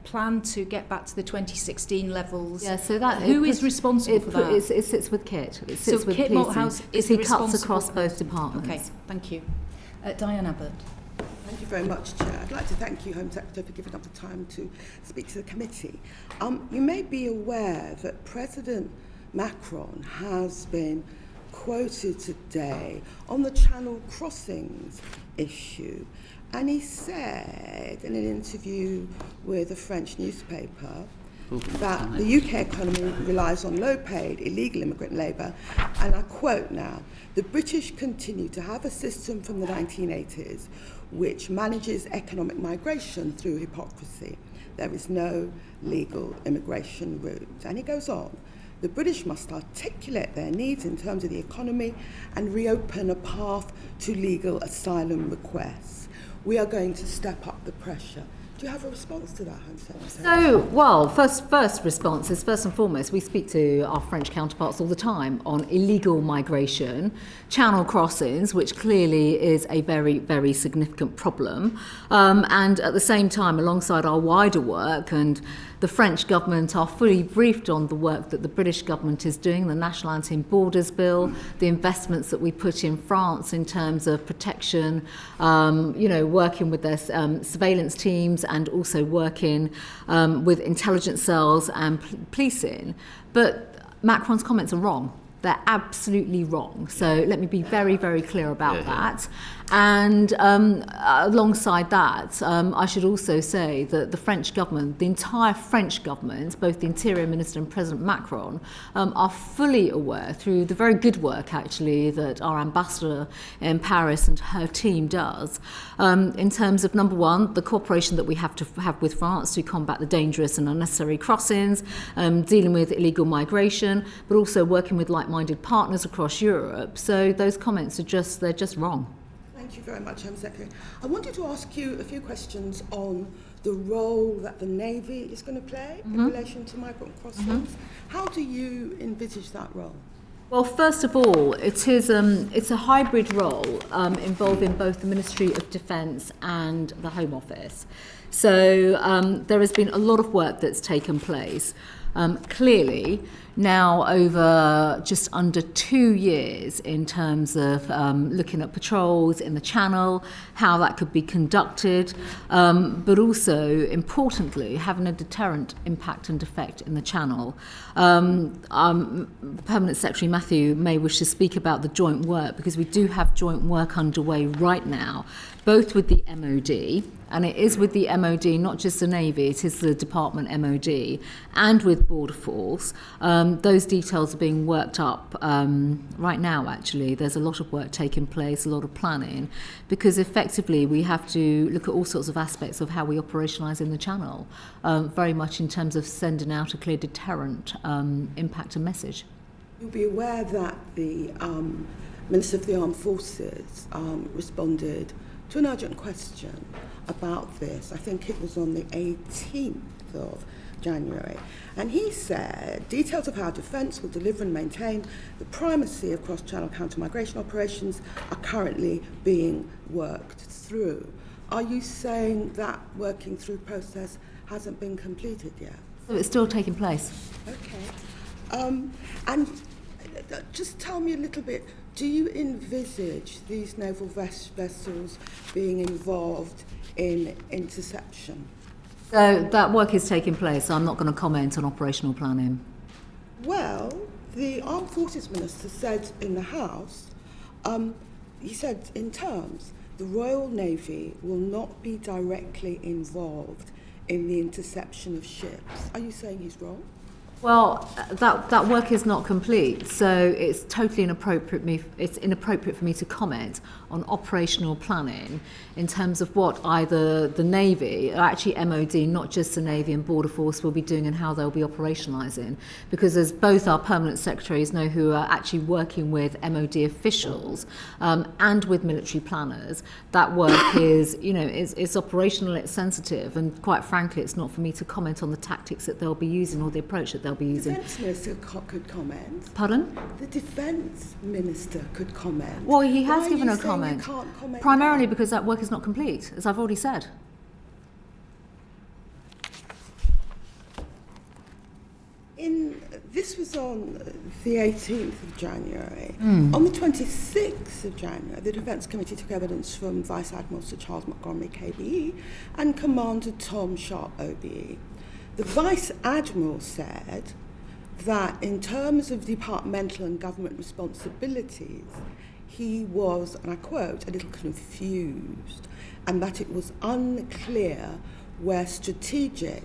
[SPEAKER 1] plan to get back to the 2016 levels.
[SPEAKER 2] Yeah, so that
[SPEAKER 1] who is responsible for that?
[SPEAKER 2] It sits with Kit. It sits with
[SPEAKER 1] Kit Malthouse is
[SPEAKER 2] he cuts across both departments.
[SPEAKER 1] Okay, thank you. Diane Abbott.
[SPEAKER 5] Thank you very much, Chair. I'd like to thank you, Home Secretary, for giving up the time to speak to the committee. You may be aware that President Macron has been quoted today on the Channel crossings issue, and he said in an interview with a French newspaper that the UK economy relies on low-paid, illegal immigrant labour, and I quote now, "The British continue to have a system from the 1980s which manages economic migration through hypocrisy. There is no legal immigration route." And he goes on, "The British must articulate their needs in terms of the economy and reopen a path to legal asylum requests. We are going to step up the pressure." Do you have a response to that, Home Secretary?
[SPEAKER 2] So, well, first response is, first and foremost, we speak to our French counterparts all the time on illegal migration, channel crossings, which clearly is a very, very significant problem. And at the same time, alongside our wider work, and the French government are fully briefed on the work that the British government is doing, the National Anti-Borders Bill, the investments that we put in France in terms of protection, working with their surveillance teams, and also working with intelligence cells and policing. But Macron's comments are wrong. They're absolutely wrong. So let me be very, very clear about that. And alongside that, I should also say that the French government, the entire French government, both the Interior Minister and President Macron, are fully aware through the very good work, actually, that our ambassador in Paris and her team does, in terms of, number one, the cooperation that we have to have with France to combat the dangerous and unnecessary crossings, dealing with illegal migration, but also working with like-minded partners across Europe. So those comments are they're just wrong.
[SPEAKER 5] Thank you very much, Home Secretary. I wanted to ask you a few questions on the role that the Navy is going to play in relation to migrant crossings. How do you envisage that role?
[SPEAKER 2] Well, first of all, it's a hybrid role involving both the Ministry of Defence and the Home Office. So there has been a lot of work that's taken place. Clearly, now over just under 2 years in terms of looking at patrols in the Channel, how that could be conducted, but also, importantly, having a deterrent impact and effect in the Channel. Permanent Secretary Matthew may wish to speak about the joint work, because we do have joint work underway right now, both with the MOD, and it is with the MOD, not just the Navy, it is the Department MOD, and with Border Force. Those details are being worked up right now, actually. There's a lot of work taking place, a lot of planning, because effectively we have to look at all sorts of aspects of how we operationalise in the Channel, very much in terms of sending out a clear deterrent impact and message.
[SPEAKER 5] You'll be aware that the Minister of the Armed Forces responded to an urgent question about this. I think it was on the 18th of January. And he said, details of how Defence will deliver and maintain the primacy of cross-channel counter-migration operations are currently being worked through. Are you saying that working through process hasn't been completed yet?
[SPEAKER 2] So it's still taking place.
[SPEAKER 5] Okay. And just tell me a little bit, do you envisage these naval vessels being involved in interception?
[SPEAKER 2] So that work is taking place. So I'm not going to comment on operational planning.
[SPEAKER 5] Well, the Armed Forces Minister said in the House, he said in terms, the Royal Navy will not be directly involved in the interception of ships. Are you saying he's wrong?
[SPEAKER 2] Well, that work is not complete, so it's totally inappropriate. It's inappropriate for me to comment on operational planning in terms of what either the Navy, or actually MOD, not just the Navy and Border Force, will be doing and how they'll be operationalising. Because as both our permanent secretaries know, who are actually working with MOD officials and with military planners, that work is, it's operational, it's sensitive, and quite frankly, it's not for me to comment on the tactics that they'll be using or the approach that they'll be using.
[SPEAKER 5] The Defence Minister could comment.
[SPEAKER 2] Pardon?
[SPEAKER 5] The Defence Minister could comment.
[SPEAKER 2] Well, he has
[SPEAKER 5] Why
[SPEAKER 2] given
[SPEAKER 5] are
[SPEAKER 2] a
[SPEAKER 5] you saying
[SPEAKER 2] comment.
[SPEAKER 5] You can't comment
[SPEAKER 2] Primarily
[SPEAKER 5] now?
[SPEAKER 2] because that work is not complete, as I've already said.
[SPEAKER 5] This was on the 18th of January. On the 26th of January, the Defence Committee took evidence from Vice Admiral Sir Charles Montgomery, KBE, and Commander Tom Sharp, OBE. The Vice Admiral said that in terms of departmental and government responsibilities, he was, and I quote, a little confused, and that it was unclear where strategic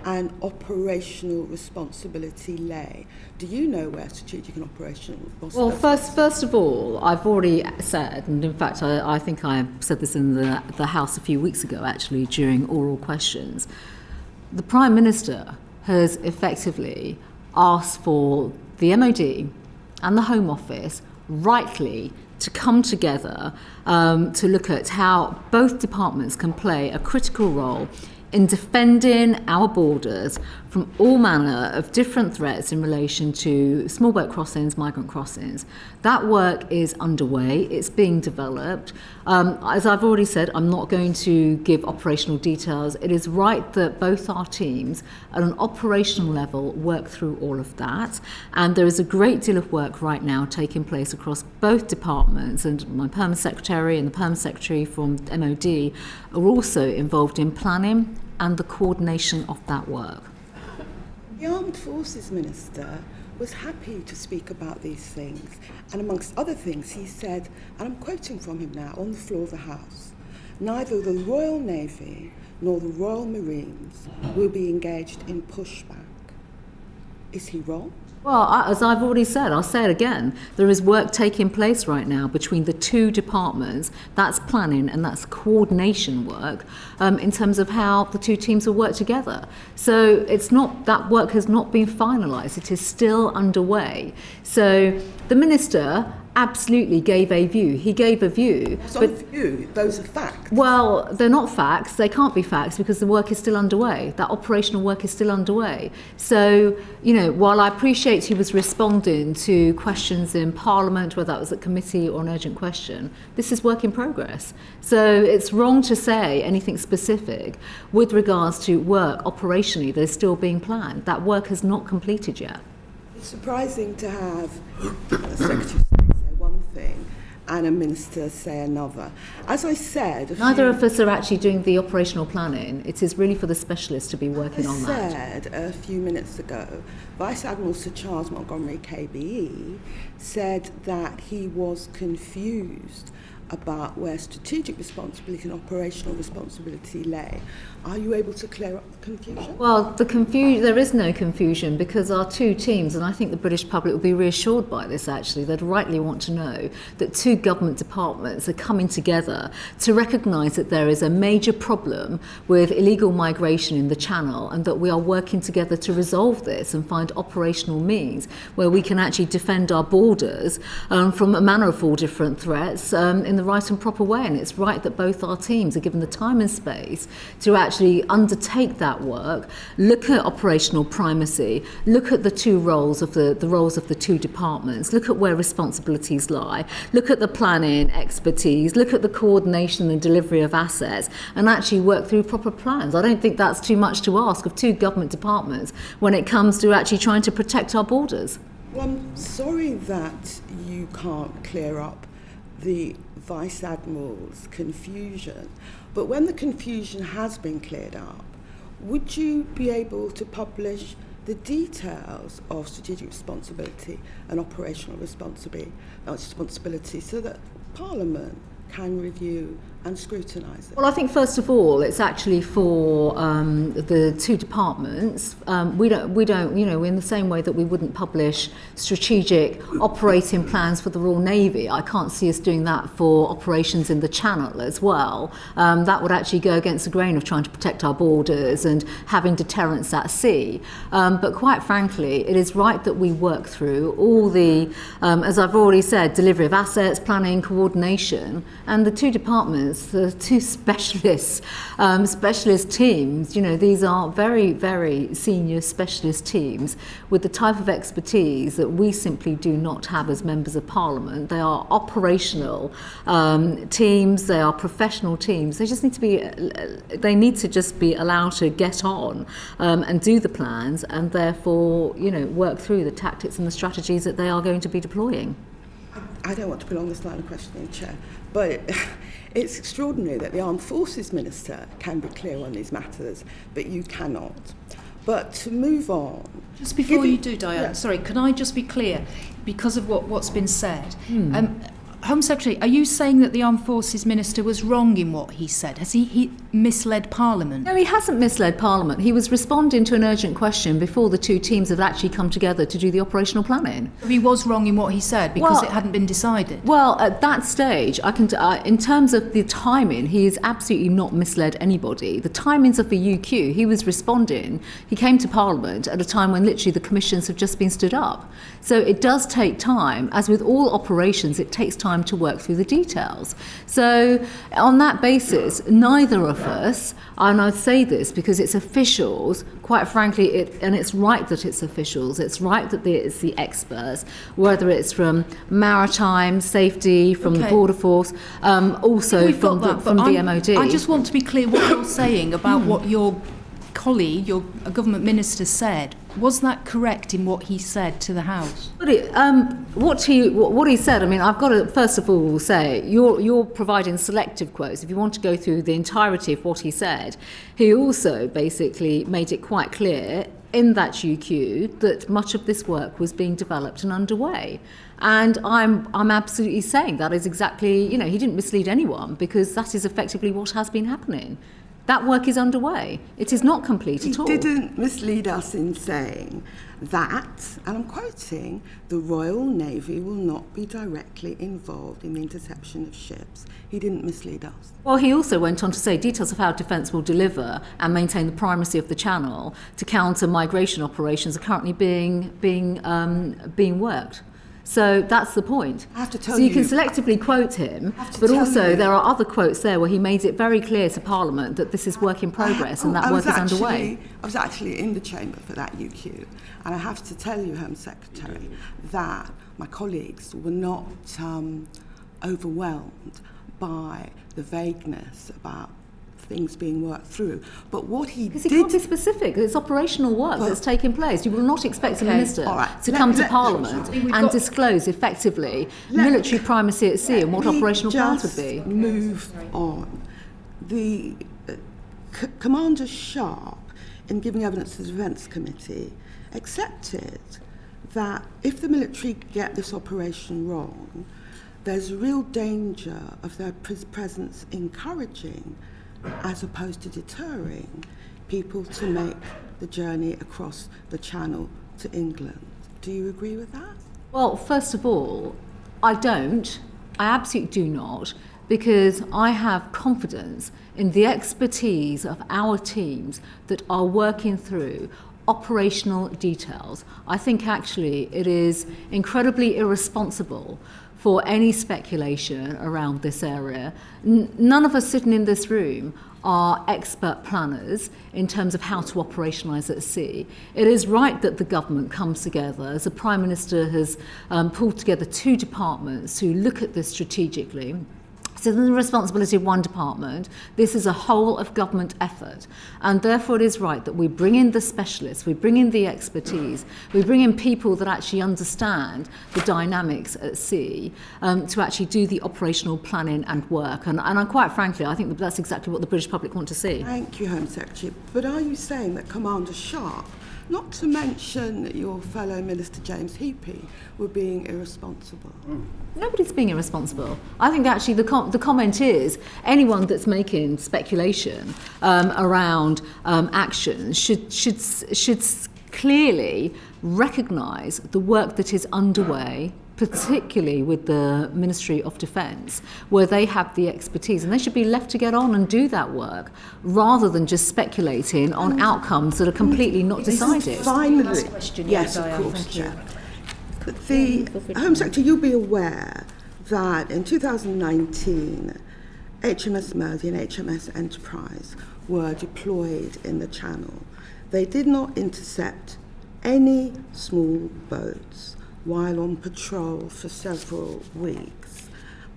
[SPEAKER 5] and operational responsibility lay. Do you know where strategic and operational responsibility?
[SPEAKER 2] Well, first of all, I've already said, and in fact, I think I said this in the House a few weeks ago, actually, during oral questions. The Prime Minister has effectively asked for the MOD and the Home Office, rightly, to come together to look at how both departments can play a critical role in defending our borders from all manner of different threats in relation to small boat crossings, migrant crossings. That work is underway, it's being developed. As I've already said, I'm not going to give operational details. It is right that both our teams at an operational level work through all of that, and there is a great deal of work right now taking place across both departments, and my Permanent Secretary and the Permanent Secretary from MOD are also involved in planning and the coordination of that work.
[SPEAKER 5] The Armed Forces Minister was happy to speak about these things, and amongst other things he said, and I'm quoting from him now on the floor of the House, neither the Royal Navy nor the Royal Marines will be engaged in pushback. Is he wrong?
[SPEAKER 2] Well, as I've already said, I'll say it again, there is work taking place right now between the two departments. That's planning and that's coordination work in terms of how the two teams will work together. So it's not, that work has not been finalised, it is still underway. So the Minister absolutely gave a view. He gave a view.
[SPEAKER 5] It's not a view, those are facts.
[SPEAKER 2] Well, they're not facts. They can't be facts because the work is still underway. That operational work is still underway. So, while I appreciate he was responding to questions in Parliament, whether that was at committee or an urgent question, this is work in progress. So it's wrong to say anything specific with regards to work operationally that is still being planned. That work has not completed yet.
[SPEAKER 5] It's surprising to have a Secretary of State say one thing and a minister say another. As I said...
[SPEAKER 2] Neither of us are actually doing the operational planning. It is really for the specialists to be working on that.
[SPEAKER 5] As I said a few minutes ago, Vice Admiral Sir Charles Montgomery, KBE, said that he was confused about where strategic responsibility and operational responsibility lay. Are you able to clear up the confusion?
[SPEAKER 2] Well, there is no confusion because our two teams, and I think the British public will be reassured by this actually, they'd rightly want to know that two government departments are coming together to recognise that there is a major problem with illegal migration in the Channel and that we are working together to resolve this and find operational means where we can actually defend our borders from a manner of all different threats in the right and proper way. And it's right that both our teams are given the time and space to actually undertake that work, look at operational primacy, look at the two roles of the roles of the two departments, look at where responsibilities lie, look at the planning expertise, look at the coordination and delivery of assets, and actually work through proper plans. I don't think that's too much to ask of two government departments when it comes to actually trying to protect our borders.
[SPEAKER 5] Well, I'm sorry that you can't clear up the Vice Admiral's confusion, but when the confusion has been cleared up, would you be able to publish the details of strategic responsibility and operational responsibility so that Parliament can review and scrutinise it?
[SPEAKER 2] Well, I think first of all, it's actually for the two departments. We don't, in the same way that we wouldn't publish strategic operating plans for the Royal Navy. I can't see us doing that for operations in the Channel as well. That would actually go against the grain of trying to protect our borders and having deterrence at sea. But quite frankly, it is right that we work through all the, as I've already said, delivery of assets, planning, coordination, and the two departments, the two specialist teams. These are very, very senior specialist teams with the type of expertise that we simply do not have as members of Parliament. They are operational teams. They are professional teams. They just need to be. They need to just be allowed to get on and do the plans, and therefore, work through the tactics and the strategies that they are going to be deploying.
[SPEAKER 5] I don't want to prolong this line of questioning, Chair, but it's extraordinary that the Armed Forces Minister can be clear on these matters, but you cannot. But to move on...
[SPEAKER 1] Just before you do, Diane, sorry, can I just be clear? Because of what's been said, Home Secretary, are you saying that the Armed Forces Minister was wrong in what he said? Has he misled Parliament?
[SPEAKER 2] No, he hasn't misled Parliament. He was responding to an urgent question before the two teams had actually come together to do the operational planning.
[SPEAKER 1] He was wrong in what he said because it hadn't been decided.
[SPEAKER 2] Well, at that stage, in terms of the timing, he has absolutely not misled anybody. The timings of the UQ, he was responding. He came to Parliament at a time when literally the commissions have just been stood up. So it does take time. As with all operations, it takes time to work through the details. So on that basis, neither of us, and I say this because it's officials, quite frankly, and it's right that it's officials, it's right that it's the experts, whether it's from maritime safety, from the border force, also from the MOD.
[SPEAKER 1] I just want to be clear what you're saying about what your colleague, your government minister said. Was that correct in what he said to the House?
[SPEAKER 2] But what he said, I've got to first of all say, you're providing selective quotes. If you want to go through the entirety of what he said, he also basically made it quite clear in that UQ that much of this work was being developed and underway. And I'm absolutely saying that is exactly, he didn't mislead anyone because that is effectively what has been happening. That work is underway. It is not complete at all.
[SPEAKER 5] He didn't mislead us in saying that, and I'm quoting, the Royal Navy will not be directly involved in the interception of ships. He didn't mislead us.
[SPEAKER 2] Well, he also went on to say details of how Defence will deliver and maintain the primacy of the Channel to counter migration operations are currently being worked. So that's the point.
[SPEAKER 5] I have to tell
[SPEAKER 2] so you can selectively quote him, but also there are other quotes there where he made it very clear to Parliament that this is work in progress and that work is underway.
[SPEAKER 5] I was actually in the chamber for that UQ, and I have to tell you, Home Secretary, that my colleagues were not overwhelmed by the vagueness about things being worked through. But what he did...
[SPEAKER 2] Because it can't be specific. It's operational work that's taking place. You will not expect a minister to come to Parliament and disclose effectively military primacy at sea and what operational plans would be.
[SPEAKER 5] Move on. The Commander Sharp, in giving evidence to the Defence Committee, accepted that if the military get this operation wrong, there's a real danger of their presence encouraging as opposed to deterring people to make the journey across the Channel to England. Do you agree with that?
[SPEAKER 2] Well, first of all, I don't. I absolutely do not, because I have confidence in the expertise of our teams that are working through operational details. I think actually it is incredibly irresponsible for any speculation around this area. None of us sitting in this room are expert planners in terms of how to operationalise at sea. It is right that the government comes together, as the Prime Minister has pulled together two departments to look at this strategically. So the responsibility of one department. This is a whole of government effort, and therefore it is right that we bring in the specialists, we bring in the expertise, we bring in people that actually understand the dynamics at sea to actually do the operational planning and work. And quite frankly, I think that's exactly what the British public want to see.
[SPEAKER 5] Thank you, Home Secretary. But are you saying that Commander Sharp, not to mention your fellow Minister James Heapy, were being irresponsible?
[SPEAKER 2] Nobody's being irresponsible. I think actually the comment is anyone that's making speculation around actions should clearly recognise the work that is underway, particularly with the Ministry of Defence, where they have the expertise, and they should be left to get on and do that work rather than just speculating on outcomes that are completely not decided.
[SPEAKER 5] Finally,
[SPEAKER 1] question,
[SPEAKER 5] yes, of
[SPEAKER 1] Diane,
[SPEAKER 5] course,
[SPEAKER 1] thank you.
[SPEAKER 5] Chair. The Home Secretary, you'll be aware that in 2019, HMS Mersey and HMS Enterprise were deployed in the Channel. They did not intercept any small boats while on patrol for several weeks.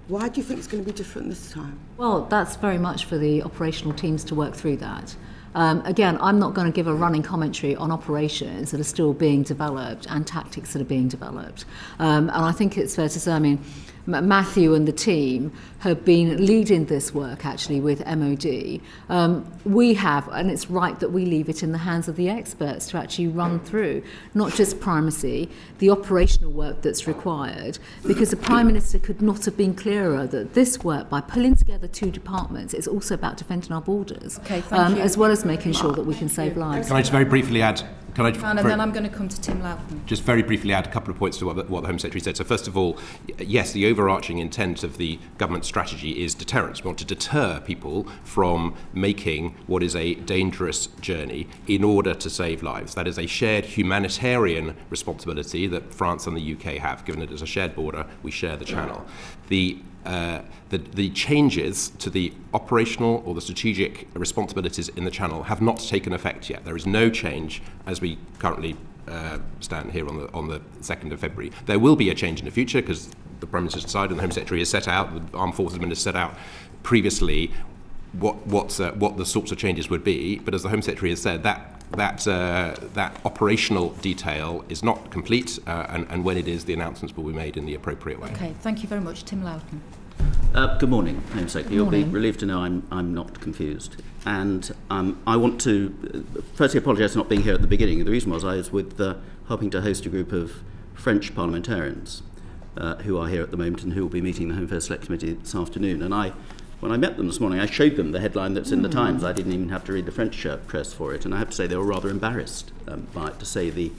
[SPEAKER 5] Why do you think it's going to be different this time?
[SPEAKER 2] Well, that's very much for the operational teams to work through that. Again, I'm not going to give a running commentary on operations that are still being developed and tactics that are being developed. And I think it's fair to say, I mean, Matthew and the team have been leading this work actually with MOD. We have, and it's right that we leave it in the hands of the experts to actually run through not just primacy, the operational work that's required, because the Prime Minister could not have been clearer that this work, by pulling together two departments, is also about defending our borders,
[SPEAKER 1] Okay, thank you.
[SPEAKER 2] as well as making sure that we can save lives.
[SPEAKER 4] Can I just very briefly add?
[SPEAKER 1] And then I'm going to come to Tim Loughton.
[SPEAKER 4] Just very briefly add a couple of points to what the Home Secretary said. So first of all, yes, the overarching intent of the government strategy is deterrence. We want to deter people from making what is a dangerous journey in order to save lives. That is a shared humanitarian responsibility that France and the UK have. Given it as a shared border, we share the Channel. The changes to the operational or the strategic responsibilities in the Channel have not taken effect yet. There is no change as we currently stand here on the 2nd of February. There will be a change in the future because the Prime Minister's decided and the Home Secretary has set out, the Armed Forces Minister set out previously what the sorts of changes would be. But as the Home Secretary has said, that operational detail is not complete, and when it is, the announcements will be made in the appropriate way.
[SPEAKER 1] Okay, thank you very much. Tim Loughton.
[SPEAKER 6] Good morning, Home Secretary. You'll be relieved to know I'm not confused. And I want to firstly apologise for not being here at the beginning. The reason was I was helping to host a group of French parliamentarians who are here at the moment and who will be meeting the Home Affairs Select Committee this afternoon. And when I met them this morning, I showed them the headline that's in the Times. I didn't even have to read the French press for it, and I have to say they were rather embarrassed by it, to say the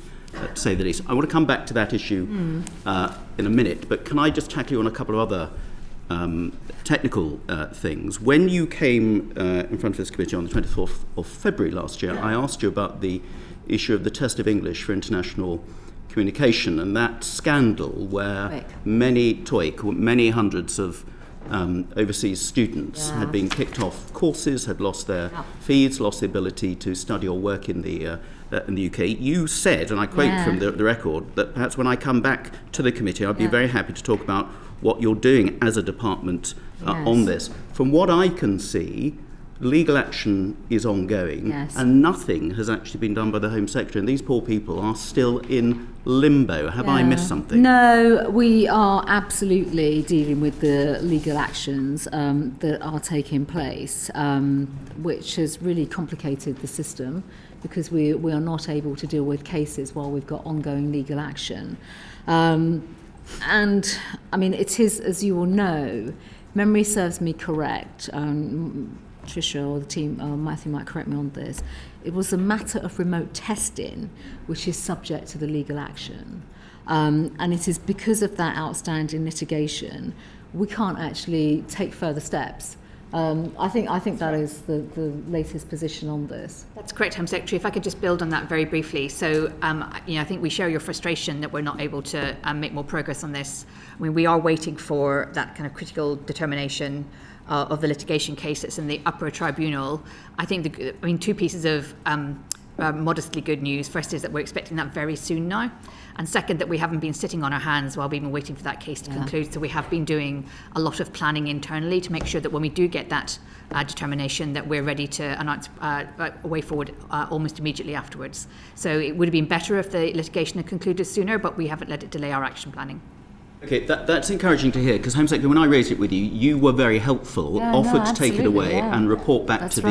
[SPEAKER 6] least. I want to come back to that issue in a minute, but can I just tackle you on a couple of other technical things? When you came in front of this committee on the 24th of February last year, I asked you about the issue of the test of English for international communication and that scandal where many hundreds of overseas students had been kicked off courses, had lost their fees, lost the ability to study or work in the UK. You said, and I quote from the record, that perhaps when I come back to the committee, I'd be very happy to talk about what you're doing as a department on this. From what I can see, legal action is ongoing and nothing has actually been done by the Home Secretary, and these poor people are still in limbo. Have I missed something?
[SPEAKER 2] No, we are absolutely dealing with the legal actions that are taking place, which has really complicated the system because we are not able to deal with cases while we've got ongoing legal action. And, I mean, it is, as you will know, memory serves me correct, Tricia or the team, Matthew might correct me on this, it was a matter of remote testing which is subject to the legal action. And it is because of that outstanding litigation we can't actually take further steps. I think that is the latest position on this.
[SPEAKER 7] That's correct, Home Secretary. If I could just build on that very briefly. So, I think we share your frustration that we're not able to make more progress on this. I mean, we are waiting for that kind of critical determination of the litigation case that's in the upper tribunal. I think, two pieces of modestly good news. First is that we're expecting that very soon now. And second, that we haven't been sitting on our hands while we've been waiting for that case to conclude. So we have been doing a lot of planning internally to make sure that when we do get that determination, that we're ready to announce a way forward almost immediately afterwards. So it would have been better if the litigation had concluded sooner, but we haven't let it delay our action planning.
[SPEAKER 6] Okay, that's encouraging to hear, because Home Secretary, when I raised it with you, you were very helpful, offered to take it away and report back to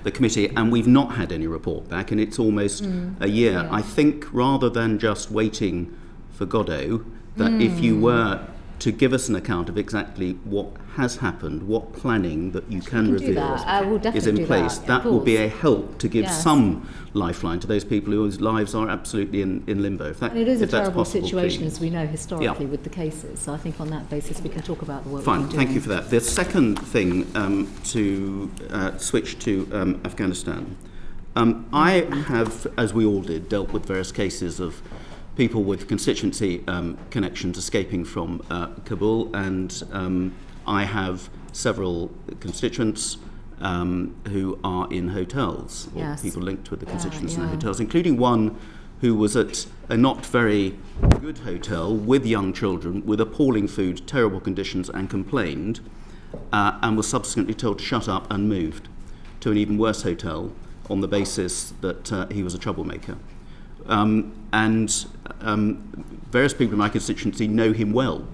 [SPEAKER 6] the committee, and we've not had any report back, and it's almost a year. Yeah. I think rather than just waiting for Godot, that if you were to give us an account of exactly what has happened, what planning that you can reveal is in place, that will be a help to give some lifeline to those people whose lives are absolutely in limbo.
[SPEAKER 2] And it is a terrible situation, as we know historically with the cases. So I think on that basis we can talk about the work we've been doing.
[SPEAKER 6] Thank you for that. The second thing, to switch to Afghanistan. I have, as we all did, dealt with various cases of people with constituency connections escaping from Kabul, and I have several constituents who are in hotels, or people linked with the constituents in the hotels, including one who was at a not very good hotel with young children, with appalling food, terrible conditions, and complained, and was subsequently told to shut up and moved to an even worse hotel on the basis that he was a troublemaker. Various people in my constituency know him well,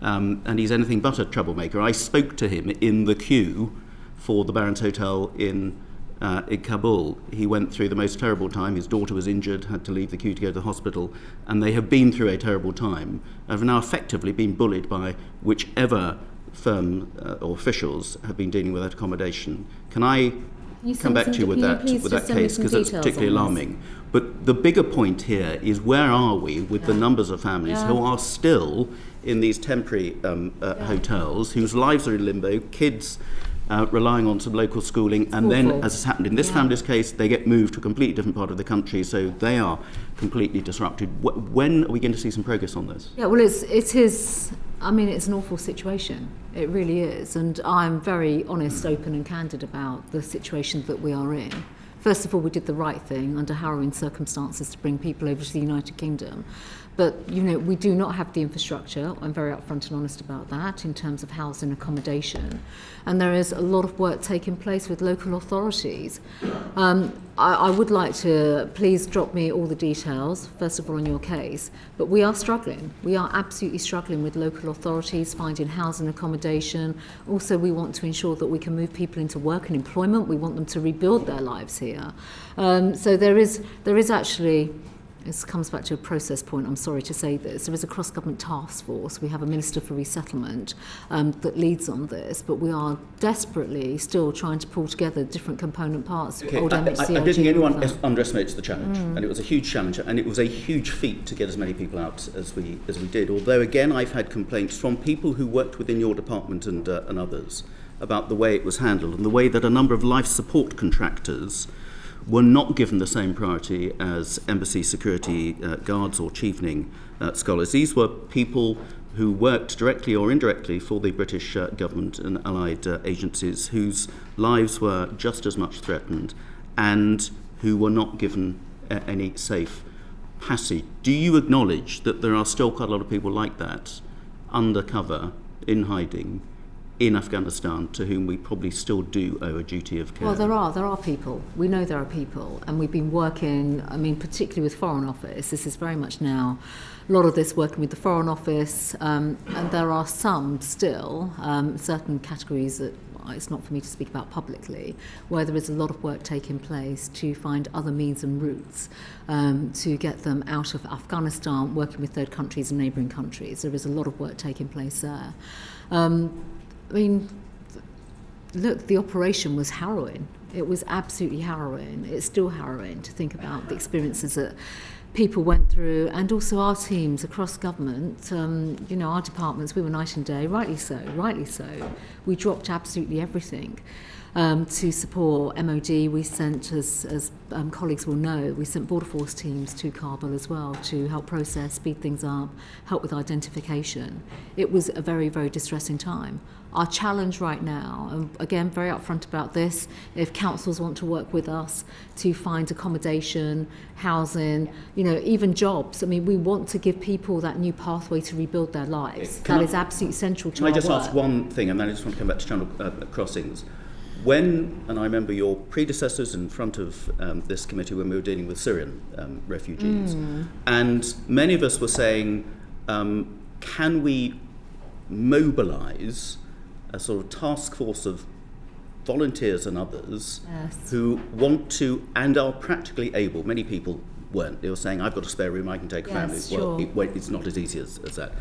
[SPEAKER 6] and he's anything but a troublemaker. I spoke to him in the queue for the Barons Hotel in Kabul. He went through the most terrible time. His daughter was injured, had to leave the queue to go to the hospital, and they have been through a terrible time, and have now effectively been bullied by whichever firm or officials have been dealing with that accommodation. Can I come back to you with that case, because it's particularly alarming? But the bigger point here is, where are we with the numbers of families who are still in these temporary hotels, whose lives are in limbo, kids relying on some local schooling, and then, as has happened in this family's case, they get moved to a completely different part of the country, so they are completely disrupted. When are we going to see some progress on this?
[SPEAKER 2] Yeah, well, it is. I mean, it's an awful situation. It really is, and I'm very honest, open, and candid about the situation that we are in. First of all, we did the right thing under harrowing circumstances to bring people over to the United Kingdom. But, you know, we do not have the infrastructure. I'm very upfront and honest about that in terms of housing accommodation. And there is a lot of work taking place with local authorities. I would like to please drop me all the details, first of all, on your case. But we are struggling. We are absolutely struggling with local authorities finding housing accommodation. Also, we want to ensure that we can move people into work and employment. We want them to rebuild their lives here. So there is actually... This comes back to a process point, I'm sorry to say this. There is a cross-government task force. We have a Minister for Resettlement that leads on this, but we are desperately still trying to pull together different component parts.
[SPEAKER 6] Okay. I don't think anyone underestimates the challenge, and it was a huge challenge, and it was a huge feat to get as many people out as we did. Although, again, I've had complaints from people who worked within your department and others about the way it was handled, and the way that a number of life support contractors were not given the same priority as embassy security guards or chievening scholars. These were people who worked directly or indirectly for the British government and allied agencies, whose lives were just as much threatened, and who were not given any safe passage. Do you acknowledge that there are still quite a lot of people like that, undercover, in hiding, in Afghanistan, to whom we probably still do owe a duty of care?
[SPEAKER 2] Well, there are people. We know there are people, and we've been working, I mean, particularly with Foreign Office. This is very much now a lot of this working with the Foreign Office, and there are some still, certain categories that it's not for me to speak about publicly, where there is a lot of work taking place to find other means and routes to get them out of Afghanistan, working with third countries and neighbouring countries. There is a lot of work taking place there. I mean, look, the operation was harrowing. It was absolutely harrowing. It's still harrowing to think about the experiences that people went through, and also our teams across government. You know, our departments, we were night and day, rightly so. We dropped absolutely everything. to support MOD. We sent, as colleagues will know, we sent Border Force teams to Kabul as well to help process, speed things up, help with identification. It was a very, very distressing time. Our challenge right now, and again, very upfront about this, if councils want to work with us to find accommodation, housing, even jobs. I mean, we want to give people that new pathway to rebuild their lives. That is absolutely central to our work.
[SPEAKER 6] Can I just ask one thing, and then I just want to come back to channel crossings. When, and I remember your predecessors in front of this committee when we were dealing with Syrian refugees, and many of us were saying, can we mobilise a sort of task force of volunteers and others who want to and are practically able. Many people weren't. They were saying, I've got a spare room, I can take a family.
[SPEAKER 2] Sure.
[SPEAKER 6] Well, it's not as easy as that.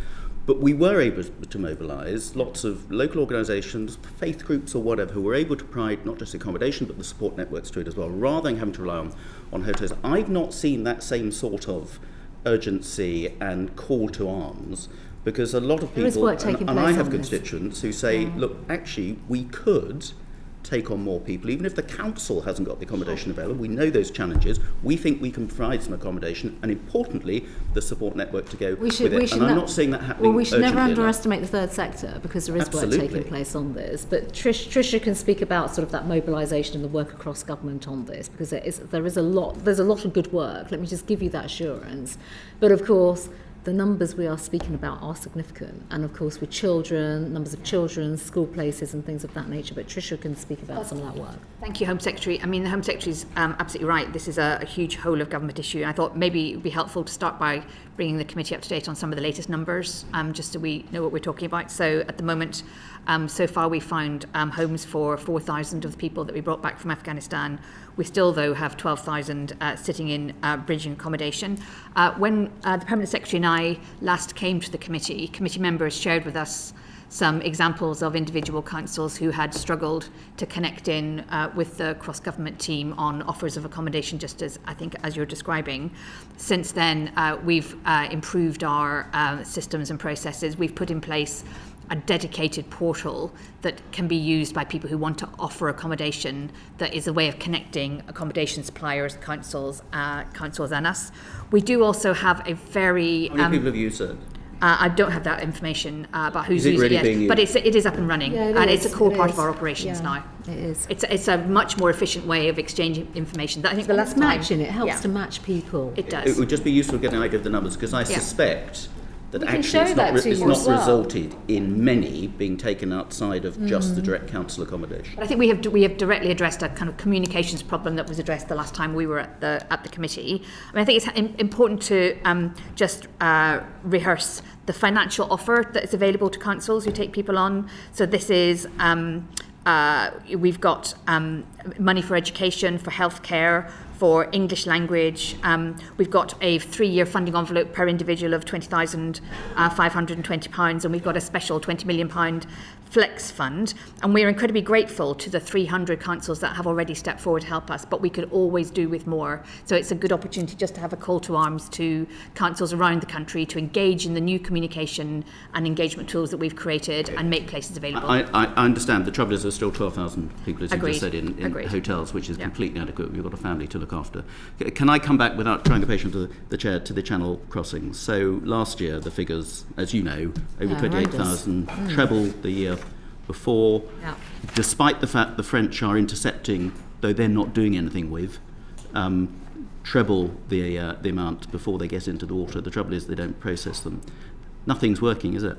[SPEAKER 6] But we were able to mobilise lots of local organisations, faith groups or whatever, who were able to provide not just accommodation but the support networks to it as well, rather than having to rely on hotels. I've not seen that same sort of urgency and call to arms, because a lot of people, and I have constituents who say, look, actually, we could take on more people, even if the council hasn't got the accommodation available. We know those challenges. We think we can provide some accommodation, and importantly, the support network to go with it. And I'm not seeing that happening.
[SPEAKER 2] Well, we should never underestimate the third sector, because there is work taking place on this. But Tricia can speak about sort of that mobilisation and the work across government on this, because there's a lot of good work. Let me just give you that assurance. But of course, the numbers we are speaking about are significant, and of course with children, numbers of children, school places and things of that nature, but Tricia can speak about some of that work.
[SPEAKER 7] Thank you, Home Secretary. I mean, the Home Secretary is absolutely right. This is a huge whole of government issue. I thought maybe it would be helpful to start by bringing the committee up to date on some of the latest numbers, just so we know what we're talking about. So at the moment, so far we found homes for 4,000 of the people that we brought back from Afghanistan. We still, though, have 12,000 sitting in bridging accommodation. When the Permanent Secretary and I last came to the committee members shared with us some examples of individual councils who had struggled to connect in with the cross-government team on offers of accommodation, just as I think as you're describing. Since then, we've improved our systems and processes. We've put in place a dedicated portal that can be used by people who want to offer accommodation, that is a way of connecting accommodation suppliers, councils and us. We do also have a very...
[SPEAKER 6] How many people have used it?
[SPEAKER 7] I don't have that information about who's
[SPEAKER 6] using
[SPEAKER 7] it yet, but it is up and running, and it's a core part of our operations now.
[SPEAKER 2] It is.
[SPEAKER 7] It's a much more efficient way of exchanging information. I think the last
[SPEAKER 2] matching it helps to match people.
[SPEAKER 7] It does.
[SPEAKER 6] It would just be useful to get an idea of the numbers, because I suspect that
[SPEAKER 2] we
[SPEAKER 6] actually it's not resulted in many being taken outside of just the direct council accommodation.
[SPEAKER 7] But I think we have directly addressed a kind of communications problem that was addressed the last time we were at the committee. I mean, I think it's important to just rehearse the financial offer that is available to councils who take people on. So this is we've got money for education, for healthcare, for English language. We've got a 3-year funding envelope per individual of £20,520, and we've got a special £20 million flex fund, and we're incredibly grateful to the 300 councils that have already stepped forward to help us, but we could always do with more. So it's a good opportunity just to have a call to arms to councils around the country to engage in the new communication and engagement tools that we've created and make places available.
[SPEAKER 6] I understand. The trouble is there's still 12,000 people, as you just said, in hotels, which is completely adequate. We've got a family to look after. Can I come back without trying the patient to the chair to the channel crossings? So last year the figures, as you know, over 28,000, treble the year before, despite the fact the French are intercepting, though they're not doing anything with, treble the amount before they get into the water. The trouble is they don't process them. Nothing's working, is it?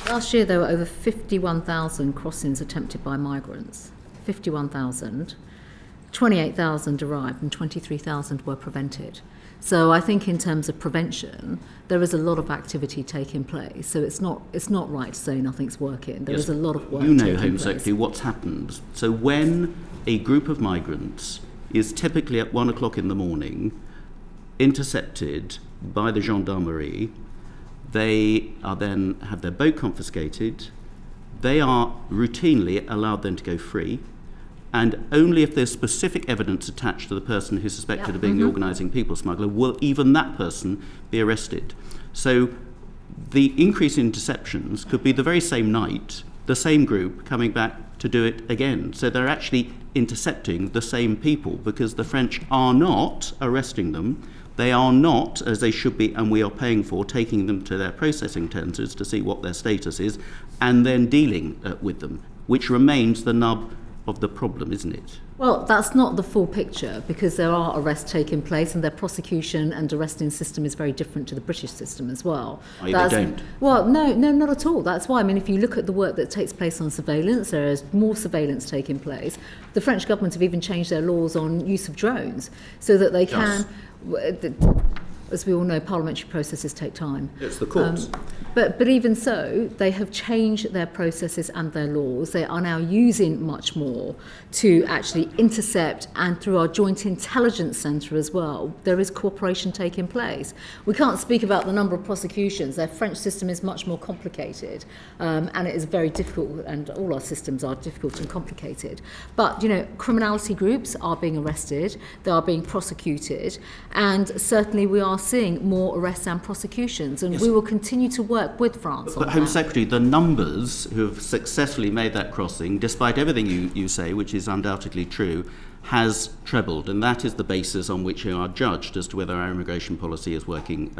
[SPEAKER 2] Last year there were over 51,000 crossings attempted by migrants. 51,000. 28,000 arrived and 23,000 were prevented. So I think in terms of prevention, there is a lot of activity taking place. So it's not right to say nothing's working. There is a lot of work taking place.
[SPEAKER 6] You know, Home Secretary, what's happened. So when a group of migrants is typically at 1 o'clock in the morning intercepted by the gendarmerie, they are then have their boat confiscated. They are routinely allowed then to go free. And only if there's specific evidence attached to the person who's suspected of being the organising people smuggler will even that person be arrested. So the increase in interceptions could be the very same night the same group coming back to do it again. So they're actually intercepting the same people, because the French are not arresting them. They are not, as they should be, and we are paying for, taking them to their processing centres to see what their status is, and then dealing with them, which remains the nub of the problem, isn't it?
[SPEAKER 2] Well, that's not the full picture, because there are arrests taking place and their prosecution and arresting system is very different to the British system as well.
[SPEAKER 6] They don't?
[SPEAKER 2] Well, no, not at all. That's why, I mean, if you look at the work that takes place on surveillance, there is more surveillance taking place. The French government have even changed their laws on use of drones so that they can... As we all know, parliamentary processes take time.
[SPEAKER 6] It's the courts.
[SPEAKER 2] But even so, they have changed their processes and their laws. They are now using much more to actually intercept, and through our joint intelligence centre as well, there is cooperation taking place. We can't speak about the number of prosecutions. Their French system is much more complicated, and it is very difficult, and all our systems are difficult and complicated. But, you know, criminality groups are being arrested, they are being prosecuted, and certainly we are seeing more arrests and prosecutions, and we will continue to work with France on
[SPEAKER 6] that. But Home Secretary, the numbers who have successfully made that crossing, despite everything you say, which is undoubtedly true, has trebled, and that is the basis on which you are judged as to whether our immigration policy is working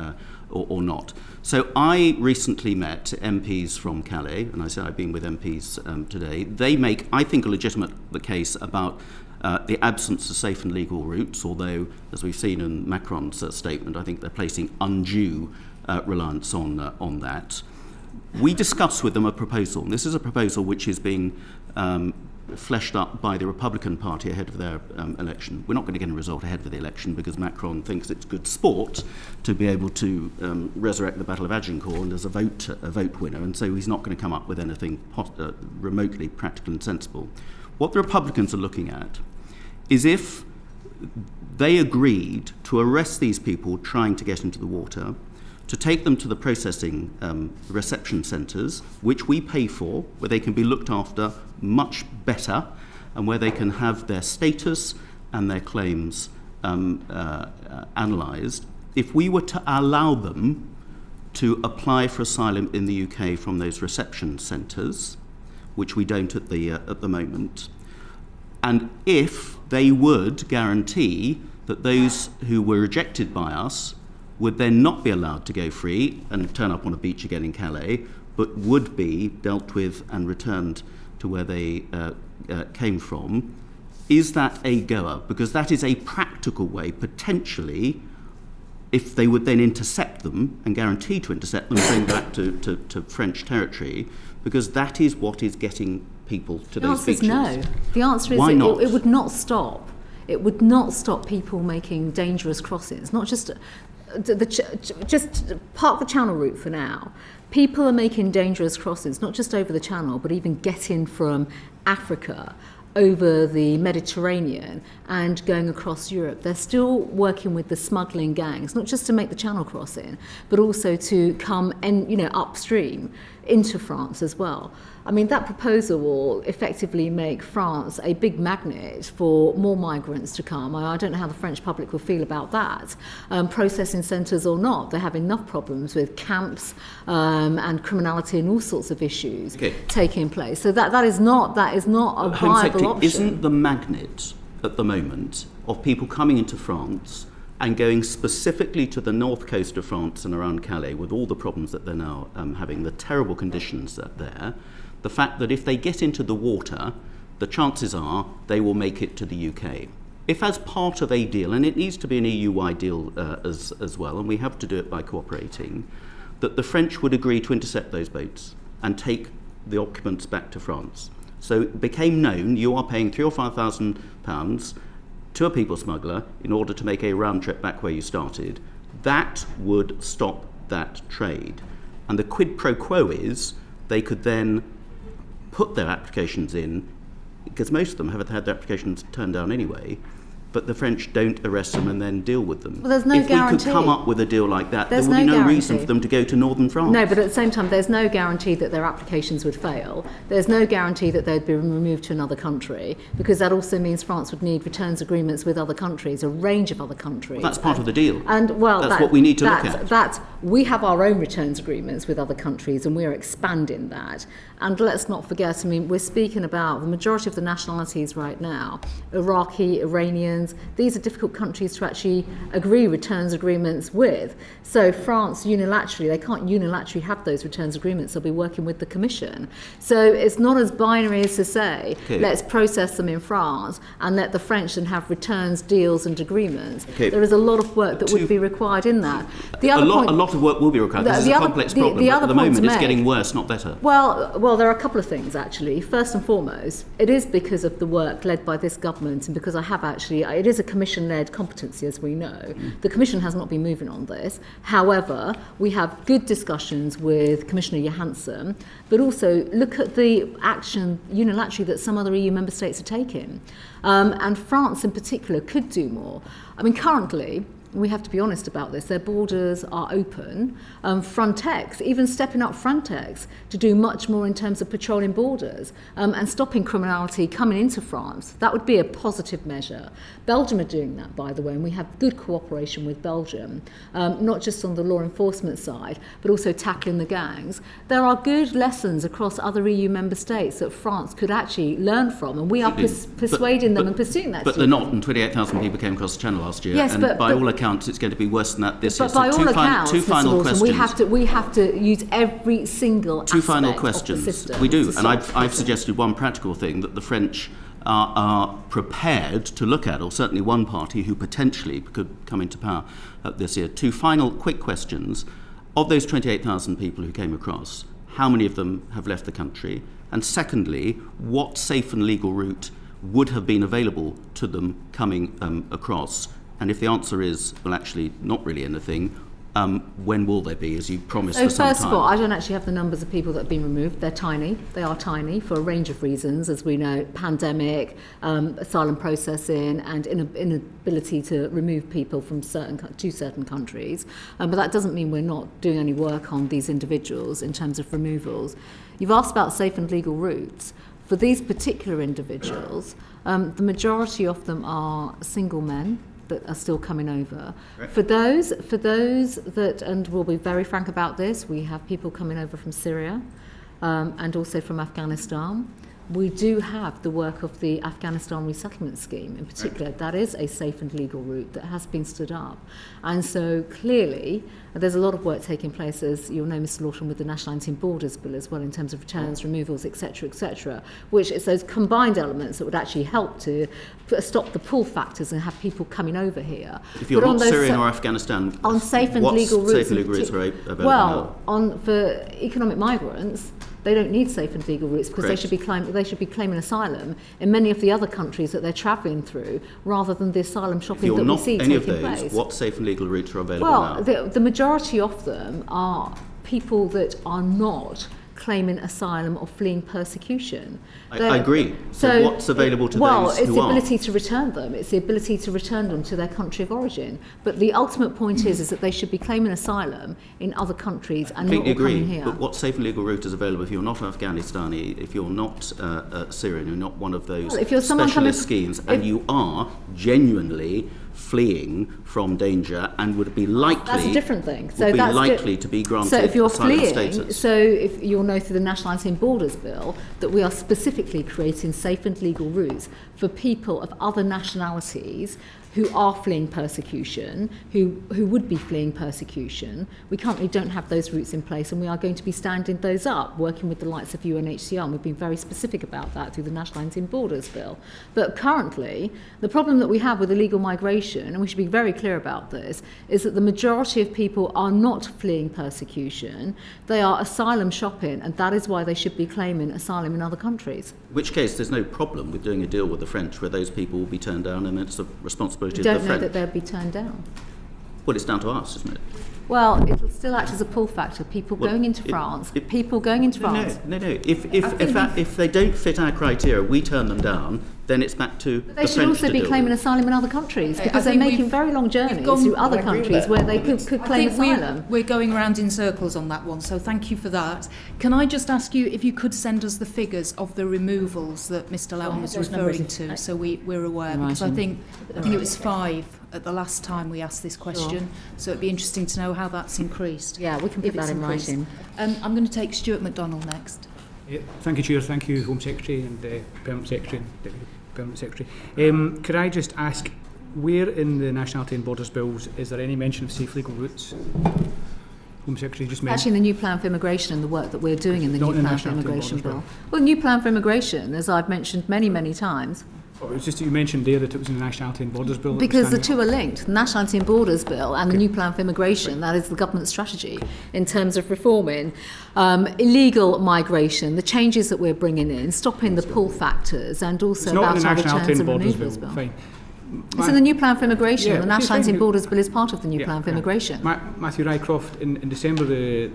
[SPEAKER 6] or not. So I recently met MPs from Calais, and I say I've been with MPs today. They make, I think, a legitimate case about the absence of safe and legal routes, although, as we've seen in Macron's statement, I think they're placing undue reliance on that. We discussed with them a proposal, and this is a proposal which is being fleshed up by the Republican Party ahead of their election. We're not going to get a result ahead of the election because Macron thinks it's good sport to be able to resurrect the Battle of Agincourt and as a vote winner, and so he's not going to come up with anything remotely practical and sensible. What the Republicans are looking at is if they agreed to arrest these people trying to get into the water, to take them to the processing reception centres, which we pay for, where they can be looked after much better and where they can have their status and their claims analysed. If we were to allow them to apply for asylum in the UK from those reception centres, which we don't at the moment, and if they would guarantee that those who were rejected by us would then not be allowed to go free and turn up on a beach again in Calais, but would be dealt with and returned to where they came from, is that a goer? Because that is a practical way, potentially, if they would then intercept them and guarantee to intercept them and bring back to French territory, because that is what is getting people to those beaches.
[SPEAKER 2] The answer is no. The answer is it would not stop. It would not stop people making dangerous crossings. Not just just park the Channel route for now. People are making dangerous crossings, not just over the Channel, but even getting from Africa over the Mediterranean and going across Europe. They're still working with the smuggling gangs, not just to make the Channel crossing, but also to come upstream into France as well. I mean, that proposal will effectively make France a big magnet for more migrants to come. I don't know how the French public will feel about that. Processing centres or not, they have enough problems with camps and criminality and all sorts of issues taking place. So that is not a viable option.
[SPEAKER 6] Isn't the magnet at the moment of people coming into France and going specifically to the north coast of France and around Calais with all the problems that they're now having, the terrible conditions there, the fact that if they get into the water, the chances are they will make it to the UK. If as part of a deal, and it needs to be an EU-wide deal as well, and we have to do it by cooperating, that the French would agree to intercept those boats and take the occupants back to France. So it became known you are paying £3,000 or £5,000 to a people smuggler in order to make a round trip back where you started. That would stop that trade. And the quid pro quo is they could then put their applications in, because most of them have had their applications turned down anyway, but the French don't arrest them and then deal with them.
[SPEAKER 2] Well, there's no
[SPEAKER 6] if
[SPEAKER 2] guarantee.
[SPEAKER 6] we could come up with a deal like that,
[SPEAKER 2] There's
[SPEAKER 6] there would be
[SPEAKER 2] no
[SPEAKER 6] no reason
[SPEAKER 2] guarantee.
[SPEAKER 6] for them to go to northern France.
[SPEAKER 2] No, but at the same time, there's no guarantee that their applications would fail. There's no guarantee that they'd be removed to another country, because that also means France would need returns agreements with other countries, a range of other countries.
[SPEAKER 6] Well, that's part of the deal.
[SPEAKER 2] And well,
[SPEAKER 6] that's what we need to look at.
[SPEAKER 2] We have our own returns agreements with other countries, and we're expanding that. And let's not forget, I mean, we're speaking about the majority of the nationalities right now, Iraqi, Iranians. These are difficult countries to actually agree returns agreements with. So France unilaterally, they can't unilaterally have those returns agreements. They'll be working with the Commission. So it's not as binary as to say, let's process them in France and let the French then have returns, deals and agreements. There is a lot of work that would be required in that.
[SPEAKER 6] A lot of work will be required. This is a complex problem, but at the moment it's getting worse, not better.
[SPEAKER 2] Well, there are a couple of things, actually. First and foremost, it is because of the work led by this government, and because it is a Commission-led competency, as we know. The Commission has not been moving on this. However, we have good discussions with Commissioner Johansson, but also look at the action unilaterally that some other EU member states are taking. And France in particular could do more. I mean, currently, we have to be honest about this, their borders are open. Frontex, even stepping up Frontex to do much more in terms of patrolling borders and stopping criminality coming into France. That would be a positive measure. Belgium are doing that, by the way, and we have good cooperation with Belgium, not just on the law enforcement side, but also tackling the gangs. There are good lessons across other EU member states that France could actually learn from, and we are persuading them and pursuing that.
[SPEAKER 6] But they're not, and 28,000 people came across the channel last year,
[SPEAKER 2] yes,
[SPEAKER 6] and by all accounts, it's going to be worse than that this year.
[SPEAKER 2] But by all accounts,
[SPEAKER 6] two final questions.
[SPEAKER 2] We have to use every single aspect
[SPEAKER 6] Two final questions.
[SPEAKER 2] Of the system.
[SPEAKER 6] We do, and I've suggested one practical thing that the French are prepared to look at, or certainly one party who potentially could come into power this year. Two final quick questions. Of those 28,000 people who came across, how many of them have left the country? And secondly, what safe and legal route would have been available to them coming across? And if the answer is, well, actually, not really anything, when will there be, as you promised for some time?
[SPEAKER 2] First of all, I don't actually have the numbers of people that have been removed. They're tiny. They are tiny for a range of reasons, as we know, pandemic, asylum processing, and inability to remove people from certain countries. But that doesn't mean we're not doing any work on these individuals in terms of removals. You've asked about safe and legal routes. For these particular individuals, the majority of them are single men that are still coming over. Right. For those that, and we'll be very frank about this, we have people coming over from Syria and also from Afghanistan. We do have the work of the Afghanistan resettlement scheme in particular. That is a safe and legal route that has been stood up. And so clearly, there's a lot of work taking place, as you'll know, Mr. Lawton, with the National Anti-Borders Bill as well, in terms of returns, removals, etc., which is those combined elements that would actually help to stop the pull factors and have people coming over here.
[SPEAKER 6] If you're not Syrian or Afghanistan,
[SPEAKER 2] on safe and legal routes,
[SPEAKER 6] safe and legal routes are available?
[SPEAKER 2] Well, for economic migrants, they don't need safe and legal routes because they should be claiming asylum in many of the other countries that they're travelling through, rather than the asylum shopping that we see taking place. If you're not any of those,
[SPEAKER 6] what safe and legal routes are available now?
[SPEAKER 2] Well, the majority of them are people that are not claiming asylum or fleeing persecution.
[SPEAKER 6] I agree. So what's available to those who are?
[SPEAKER 2] Well, it's the ability to return them. It's the ability to return them to their country of origin. But the ultimate point is that they should be claiming asylum in other countries and not all coming here.
[SPEAKER 6] But what safe and legal route is available if you're not Afghanistani, if you're not Syrian, you're not one of those specialist schemes, and you are genuinely fleeing from danger and would be likely...
[SPEAKER 2] That's a different thing.
[SPEAKER 6] So that's likely to be granted
[SPEAKER 2] asylum status. So if you're fleeing, if you'll know through the National Anti-Borders Bill that we are specifically creating safe and legal routes for people of other nationalities who are fleeing persecution, who would be fleeing persecution. We currently don't have those routes in place, and we are going to be standing those up, working with the likes of UNHCR, and we've been very specific about that through the National Anti-Borders Bill. But currently, the problem that we have with illegal migration, and we should be very clear about this, is that the majority of people are not fleeing persecution. They are asylum shopping, and that is why they should be claiming asylum in other countries.
[SPEAKER 6] In which case, there's no problem with doing a deal with the French where those people will be turned down, and it's a responsibility
[SPEAKER 2] of the French.
[SPEAKER 6] Don't know
[SPEAKER 2] that they'll be turned down.
[SPEAKER 6] Well, it's down to us, isn't it?
[SPEAKER 2] Well, it'll still act as a pull factor. People going into France. People going into France.
[SPEAKER 6] No. If they don't fit our criteria, we turn them down. Then it's back to
[SPEAKER 2] But they should also be claiming asylum in other countries, because they're making very long journeys to other countries where they could claim asylum.
[SPEAKER 1] We're going around in circles on that one, so thank you for that. Can I just ask you if you could send us the figures of the removals that Mr. Loudon was referring to, so we're aware, because I think it was 5 at the last time we asked this question, so it'd be interesting to know how that's increased.
[SPEAKER 2] Yeah, we can put that in writing.
[SPEAKER 1] I'm going to take Stuart MacDonald next.
[SPEAKER 8] Thank you, Chair. Thank you, Home Secretary and Permanent Secretary and Deputy Permanent Secretary. Could I just ask, where in the Nationality and Borders Bills is there any mention of safe legal routes? Home Secretary just mentioned.
[SPEAKER 2] Actually, in the new plan for immigration and the work that we're doing in the new plan for immigration bill. Well, the new plan for immigration, as I've mentioned many, many times.
[SPEAKER 8] Oh, it was just that you mentioned there that it was in the Nationality and Borders Bill.
[SPEAKER 2] Because the two are linked, the Nationality and Borders Bill and the new plan for immigration. That is the government's strategy in terms of reforming illegal migration, the changes that we're bringing in, stopping the pull factors, and also about our returns and removals bill.
[SPEAKER 8] Fine.
[SPEAKER 2] It's in the new plan for immigration. The Nationality and Borders Bill is part of the new plan for immigration.
[SPEAKER 8] Matthew Rycroft, in December, the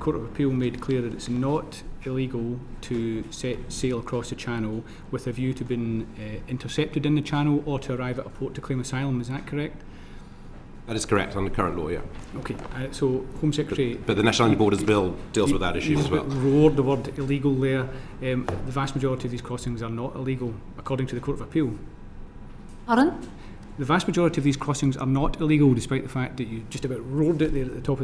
[SPEAKER 8] Court of Appeal made clear that it's not illegal to set sail across the channel with a view to being intercepted in the channel or to arrive at a port to claim asylum. Is that correct?
[SPEAKER 4] That is correct under current law, yeah.
[SPEAKER 8] Okay, so Home Secretary...
[SPEAKER 4] But the Nationality and Borders Bill deals with that issue as well.
[SPEAKER 8] Wrote the word illegal there. The vast majority of these crossings are not illegal, according to the Court of Appeal.
[SPEAKER 2] Pardon?
[SPEAKER 8] The vast majority of these crossings are not illegal, despite the fact that you just about roared it there at the top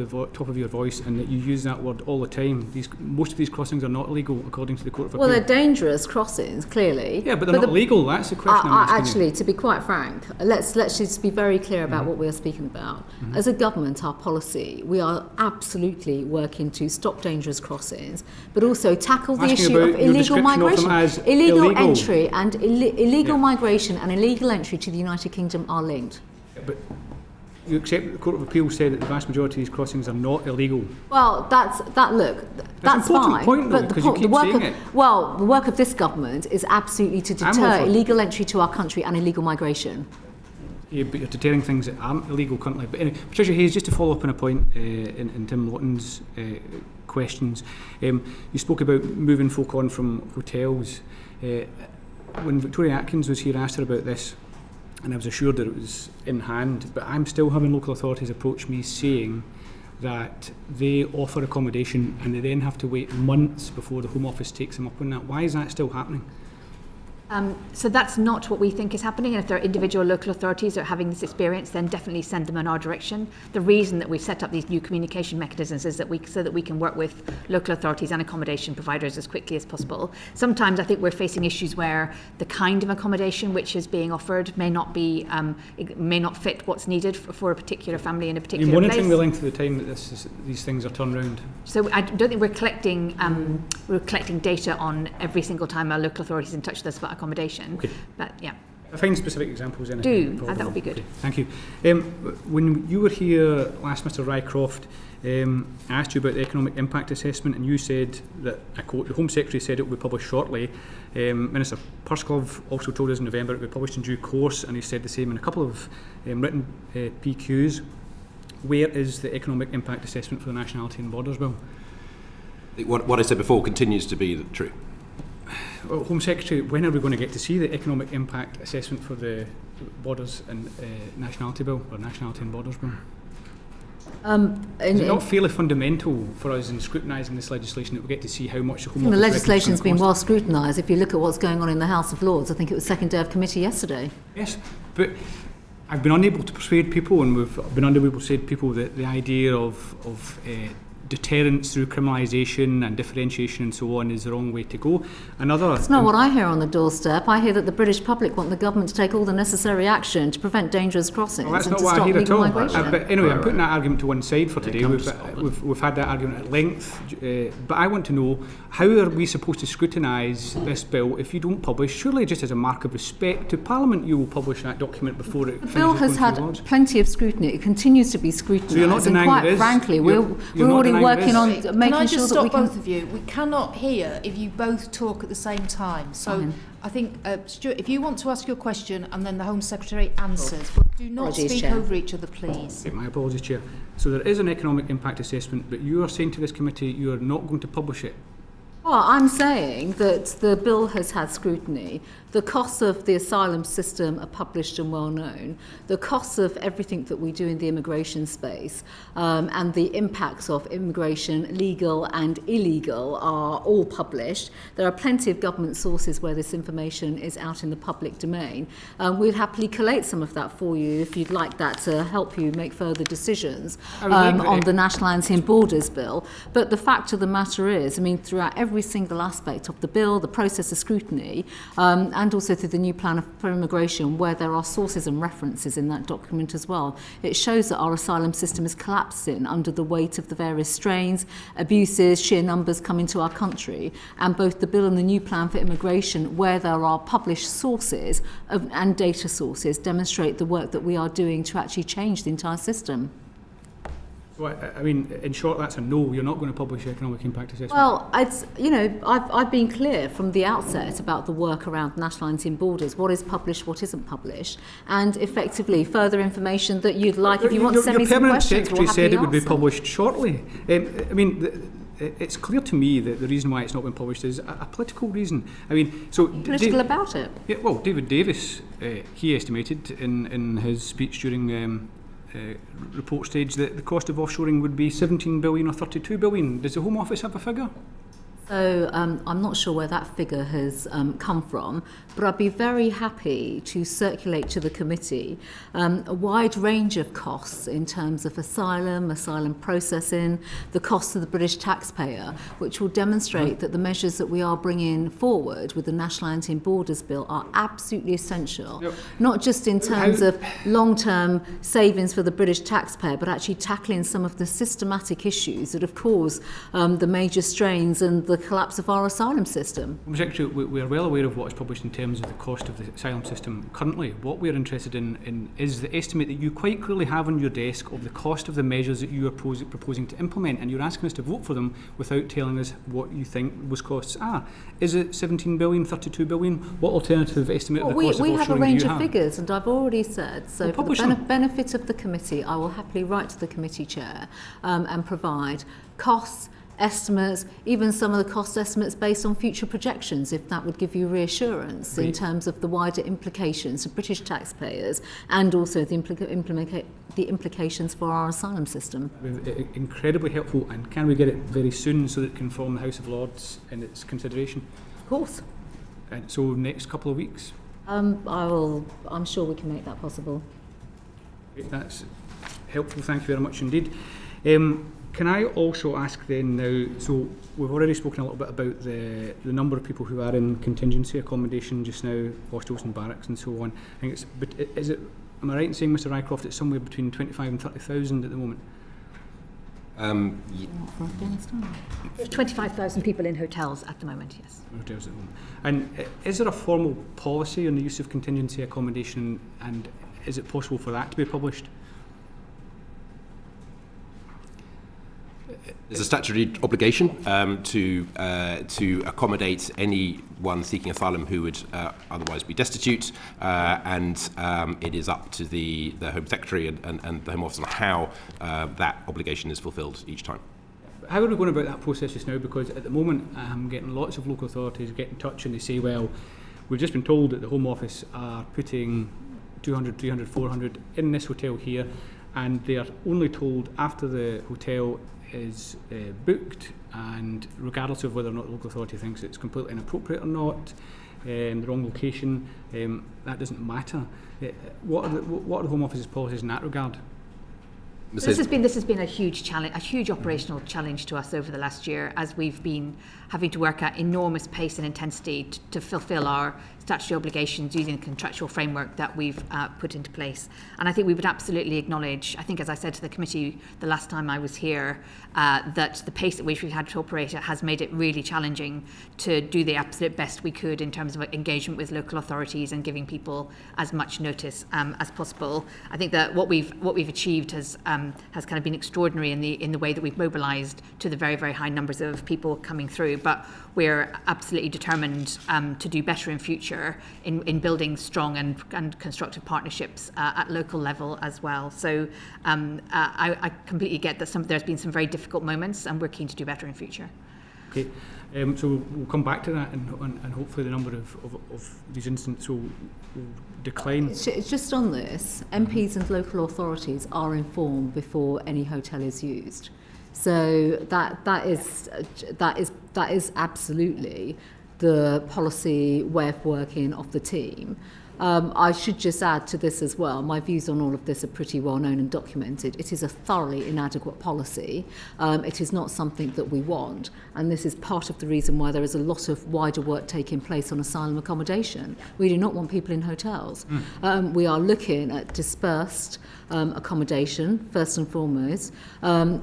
[SPEAKER 8] of your voice, and that you use that word all the time. Most of these crossings are not illegal, according to the Court of Appeal.
[SPEAKER 2] Well, they're dangerous crossings, clearly.
[SPEAKER 8] Yeah, but they're not illegal. That's the question. I'm asking
[SPEAKER 2] actually,
[SPEAKER 8] you.
[SPEAKER 2] to be quite frank, let's just be very clear about what we're speaking about. As a government, our policy, we are absolutely working to stop dangerous crossings, but also tackle the issue of illegal migration. Illegal entry and illegal migration and illegal entry to the United Kingdom are linked.
[SPEAKER 8] Yeah, but you accept that the Court of Appeal said that the vast majority of these crossings are not illegal.
[SPEAKER 2] Well, that's fine.
[SPEAKER 8] Point, though,
[SPEAKER 2] but the work of this government is absolutely to deter illegal entry to our country and illegal migration.
[SPEAKER 8] Yeah, but you're deterring things that aren't illegal currently. But anyway, Patricia Hayes, just to follow up on a point in Tim Lawton's questions, you spoke about moving folk on from hotels. When Victoria Atkins was here, I asked her about this, and I was assured that it was in hand, but I'm still having local authorities approach me saying that they offer accommodation and they then have to wait months before the Home Office takes them up on that. Why is that still happening?
[SPEAKER 7] So that's not what we think is happening, and if there are individual local authorities that are having this experience, then definitely send them in our direction. The reason that we've set up these new communication mechanisms is that so that we can work with local authorities and accommodation providers as quickly as possible. Sometimes I think we're facing issues where the kind of accommodation which is being offered may not be, it may not fit what's needed for a particular family in a particular place.
[SPEAKER 8] You're monitoring the length of the time that these things are turned around.
[SPEAKER 7] So I don't think we're collecting data on every single time our local authorities in touch with us about accommodation.
[SPEAKER 8] Okay.
[SPEAKER 7] But yeah.
[SPEAKER 8] I find specific examples in it.
[SPEAKER 7] That would be good.
[SPEAKER 8] Okay, thank you. When you were here last, Mr. Rycroft, I asked you about the economic impact assessment, and you said that, I quote, the Home Secretary said it will be published shortly. Minister Pursglove also told us in November it will be published in due course, and he said the same in a couple of written PQs. Where is the economic impact assessment for the Nationality and Borders Bill?
[SPEAKER 4] What I said before continues to be true.
[SPEAKER 8] Well, Home Secretary, when are we going to get to see the economic impact assessment for the Borders and Nationality Bill, or Nationality and Borders Bill? Is it not fairly fundamental for us in scrutinising this legislation that we get to see how much the Home Office...
[SPEAKER 2] The legislation's been well scrutinised. If you look at what's going on in the House of Lords, I think it was second day of committee yesterday.
[SPEAKER 8] Yes, but I've been unable to persuade people, and we've been unable to persuade people that the idea of deterrence through criminalisation and differentiation and so on is the wrong way to go.
[SPEAKER 2] It's not what I hear on the doorstep. I hear that the British public want the government to take all the necessary action to prevent dangerous crossings.
[SPEAKER 8] Well, that's
[SPEAKER 2] and
[SPEAKER 8] not
[SPEAKER 2] to
[SPEAKER 8] what
[SPEAKER 2] stop
[SPEAKER 8] I hear at all.
[SPEAKER 2] migration.
[SPEAKER 8] But anyway, I'm putting that argument to one side for today. We've had that argument at length. But I want to know, how are we supposed to scrutinise this bill if you don't publish? Surely just as a mark of respect to Parliament, you will publish that document before it
[SPEAKER 2] The bill has had plenty of scrutiny. It continues to be scrutinised.
[SPEAKER 8] So you're not denying
[SPEAKER 2] and quite frankly, we're already
[SPEAKER 8] neither
[SPEAKER 2] working
[SPEAKER 8] is.
[SPEAKER 2] on
[SPEAKER 1] Can
[SPEAKER 2] making
[SPEAKER 1] I
[SPEAKER 2] sure
[SPEAKER 1] just
[SPEAKER 2] that we
[SPEAKER 1] stop
[SPEAKER 2] can...
[SPEAKER 1] both of you? We cannot hear if you both talk at the same time. So
[SPEAKER 2] Fine.
[SPEAKER 1] I think, Stuart, if you want to ask your question and then the Home Secretary answers, but do not
[SPEAKER 2] Apologies,
[SPEAKER 1] speak
[SPEAKER 2] Chair.
[SPEAKER 1] over each other, please.
[SPEAKER 8] Okay, my apologies, Chair. So there is an economic impact assessment, but you are saying to this committee you are not going to publish it.
[SPEAKER 2] Well, I'm saying that the bill has had scrutiny. The costs of the asylum system are published and well known. The costs of everything that we do in the immigration space and the impacts of immigration, legal and illegal, are all published. There are plenty of government sources where this information is out in the public domain. We'd happily collate some of that for you if you'd like that to help you make further decisions on the Nationality and Borders Bill. But the fact of the matter is, I mean, throughout every single aspect of the bill, the process of scrutiny, and also through the new plan for immigration, where there are sources and references in that document as well, it shows that our asylum system is collapsing under the weight of the various strains, abuses, sheer numbers coming to our country. And both the bill and the new plan for immigration, where there are published sources and data sources, demonstrate the work that we are doing to actually change the entire system.
[SPEAKER 8] So, I mean, in short, that's a no. You're not going to publish economic impact assessment.
[SPEAKER 2] Well, I've been clear from the outset about the work around nationality and borders, what is published, what isn't published, and effectively further information that you'd like. If you want to send me some questions,
[SPEAKER 8] Your Permanent Secretary said it would be published shortly. I mean, it's clear to me that the reason why it's not been published is a political reason. I mean, so
[SPEAKER 2] political about it.
[SPEAKER 8] Yeah, well, David Davis, he estimated in his speech during report stage that the cost of offshoring would be 17 billion or 32 billion. Does the Home Office have a figure?
[SPEAKER 2] So I'm not sure where that figure has come from, but I'd be very happy to circulate to the committee a wide range of costs in terms of asylum processing, the cost of the British taxpayer, which will demonstrate that the measures that we are bringing forward with the Nationality and Borders Bill are absolutely essential, not just in terms of long-term savings for the British taxpayer, but actually tackling some of the systematic issues that have caused the major strains and the collapse of our asylum system.
[SPEAKER 8] Secretary, we are well aware of what is published in terms of the cost of the asylum system currently. What we are interested in is the estimate that you quite clearly have on your desk of the cost of the measures that you are proposing to implement, and you're asking us to vote for them without telling us what you think those costs are. Is it 17 billion, 32 billion? What alternative estimate of the cost of offshoring do you have?
[SPEAKER 2] We have a range of figures, and I've already said, so
[SPEAKER 8] well,
[SPEAKER 2] for the benefit of the committee, I will happily write to the committee chair and provide costs, estimates, even some of the cost estimates based on future projections, if that would give you reassurance in terms of the wider implications of British taxpayers and also the implications for our asylum system.
[SPEAKER 8] Incredibly helpful, and can we get it very soon so that it can form the House of Lords in its consideration?
[SPEAKER 2] Of course.
[SPEAKER 8] And so next couple of weeks?
[SPEAKER 2] I'm sure we can make that possible.
[SPEAKER 8] That's helpful, thank you very much indeed. Can I also ask then now, so we've already spoken a little bit about the number of people who are in contingency accommodation just now, hostels and barracks and so on. I think but is it, am I right in saying, Mr. Rycroft, it's somewhere between 25 and 30,000 at the moment?
[SPEAKER 2] For Afghanistan.
[SPEAKER 7] There's 25,000 people in hotels at the moment, yes.
[SPEAKER 8] Hotels at the moment. And is there a formal policy on the use of contingency accommodation, and is it possible for that to be published?
[SPEAKER 4] There's a statutory obligation to accommodate anyone seeking asylum who would otherwise be destitute, and it is up to the Home Secretary and the Home Office on how that obligation is fulfilled each time.
[SPEAKER 8] How are we going about that process just now? Because at the moment I'm getting lots of local authorities get in touch and they say, well, we've just been told that the Home Office are putting 200, 300, 400 in this hotel here, and they are only told after the hotel is booked, and regardless of whether or not the local authority thinks it's completely inappropriate or not, the wrong location, that doesn't matter. What are the Home Office's policies in that regard?
[SPEAKER 7] This has been a huge challenge, a huge operational challenge to us over the last year, as we've been having to work at enormous pace and intensity to fulfil our statutory obligations using the contractual framework that we've put into place. And I think we would absolutely acknowledge, I think as I said to the committee the last time I was here, that the pace at which we've had to operate it has made it really challenging to do the absolute best we could in terms of engagement with local authorities and giving people as much notice as possible. I think that what we've achieved has kind of been extraordinary in the way that we've mobilised to the very, very high numbers of people coming through. But we're absolutely determined to do better in future in building strong and constructive partnerships at local level as well. So I completely get that there's been some very difficult moments, and we're keen to do better in future.
[SPEAKER 8] Okay, so we'll come back to that, and hopefully the number of these incidents will decline.
[SPEAKER 2] It's just on this, MPs and local authorities are informed before any hotel is used. So that is absolutely the policy way of working of the team. I should just add to this as well, my views on all of this are pretty well known and documented. It is a thoroughly inadequate policy. It is not something that we want, and this is part of the reason why there is a lot of wider work taking place on asylum accommodation. We do not want people in hotels. We are looking at dispersed accommodation, first and foremost.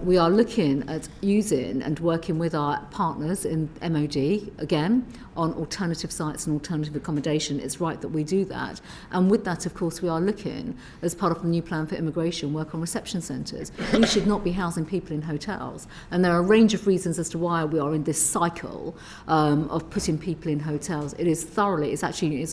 [SPEAKER 2] We are looking at using and working with our partners in MOD, again, on alternative sites and alternative accommodation. It's right that we do that. And with that, of course, we are looking, as part of the new plan for immigration, work on reception centres. We should not be housing people in hotels. And there are a range of reasons as to why we are in this cycle of putting people in hotels. It is thoroughly, it's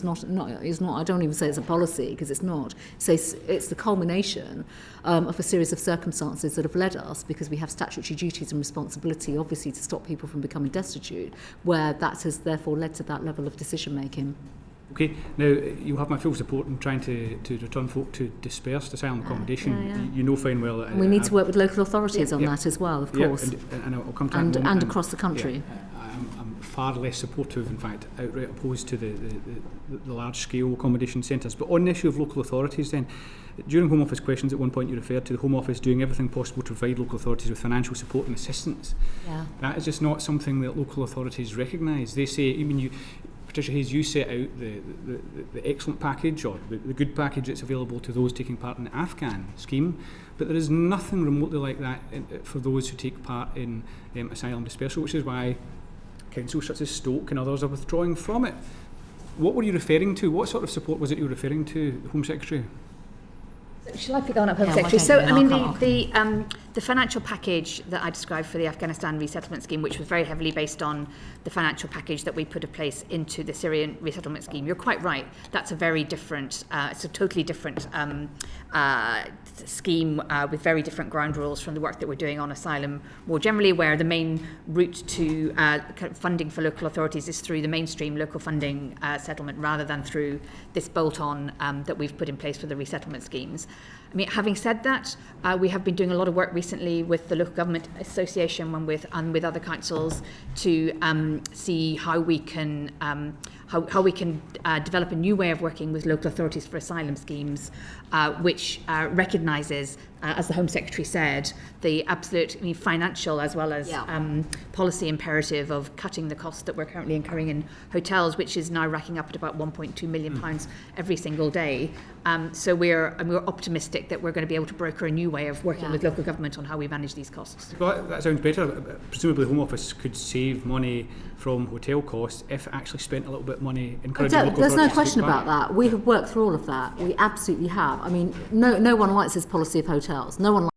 [SPEAKER 2] not, I don't even say it's a policy, because it's not. It's the culmination of a series of circumstances that have led us, because we have statutory duties and responsibility, obviously, to stop people from becoming destitute, where that has therefore led to that level of decision making.
[SPEAKER 8] Okay, now you have my full support in trying to return folk to dispersed asylum accommodation. You know fine well that
[SPEAKER 2] we need to work with local authorities on that as well, of course,
[SPEAKER 8] and I'll come to that
[SPEAKER 2] and across the country.
[SPEAKER 8] I'm far less supportive, in fact, outright opposed to the large-scale accommodation centres. But on the issue of local authorities then, during Home Office questions at one point you referred to the Home Office doing everything possible to provide local authorities with financial support and assistance. Yeah. That is just not something that local authorities recognise. They say, I mean, Patricia Hayes, you set out the excellent package, or the good package that's available to those taking part in the Afghan scheme, but there is nothing remotely like that for those who take part in asylum dispersal, which is why councils such as Stoke and others are withdrawing from it. What were you referring to? What sort of support was it you were referring to, Home Secretary?
[SPEAKER 7] Shall I pick that one up, Home Secretary? So, I mean, the financial package that I described for the Afghanistan resettlement scheme, which was very heavily based on the financial package that we put in place into the Syrian resettlement scheme, you're quite right. That's a very different, it's a totally different scheme with very different ground rules from the work that we're doing on asylum more generally, where the main route to funding for local authorities is through the mainstream local funding settlement, rather than through this bolt-on that we've put in place for the resettlement schemes. I mean, having said that, we have been doing a lot of work recently with the Local Government Association and with other councils to see how we can develop a new way of working with local authorities for asylum schemes, which recognises, as the Home Secretary said, the absolute financial as well as policy imperative of cutting the costs that we're currently incurring in hotels, which is now racking up at about £1.2 million every single day. So we're optimistic that we're going to be able to broker a new way of working with local government on how we manage these costs.
[SPEAKER 8] Well, that sounds better. Presumably the Home Office could save money from hotel costs if it actually spent a little bit of money encouraging local authorities.
[SPEAKER 2] There's no question about that. We have worked through all of that. We absolutely have. I mean, no one likes this policy of hotels. No one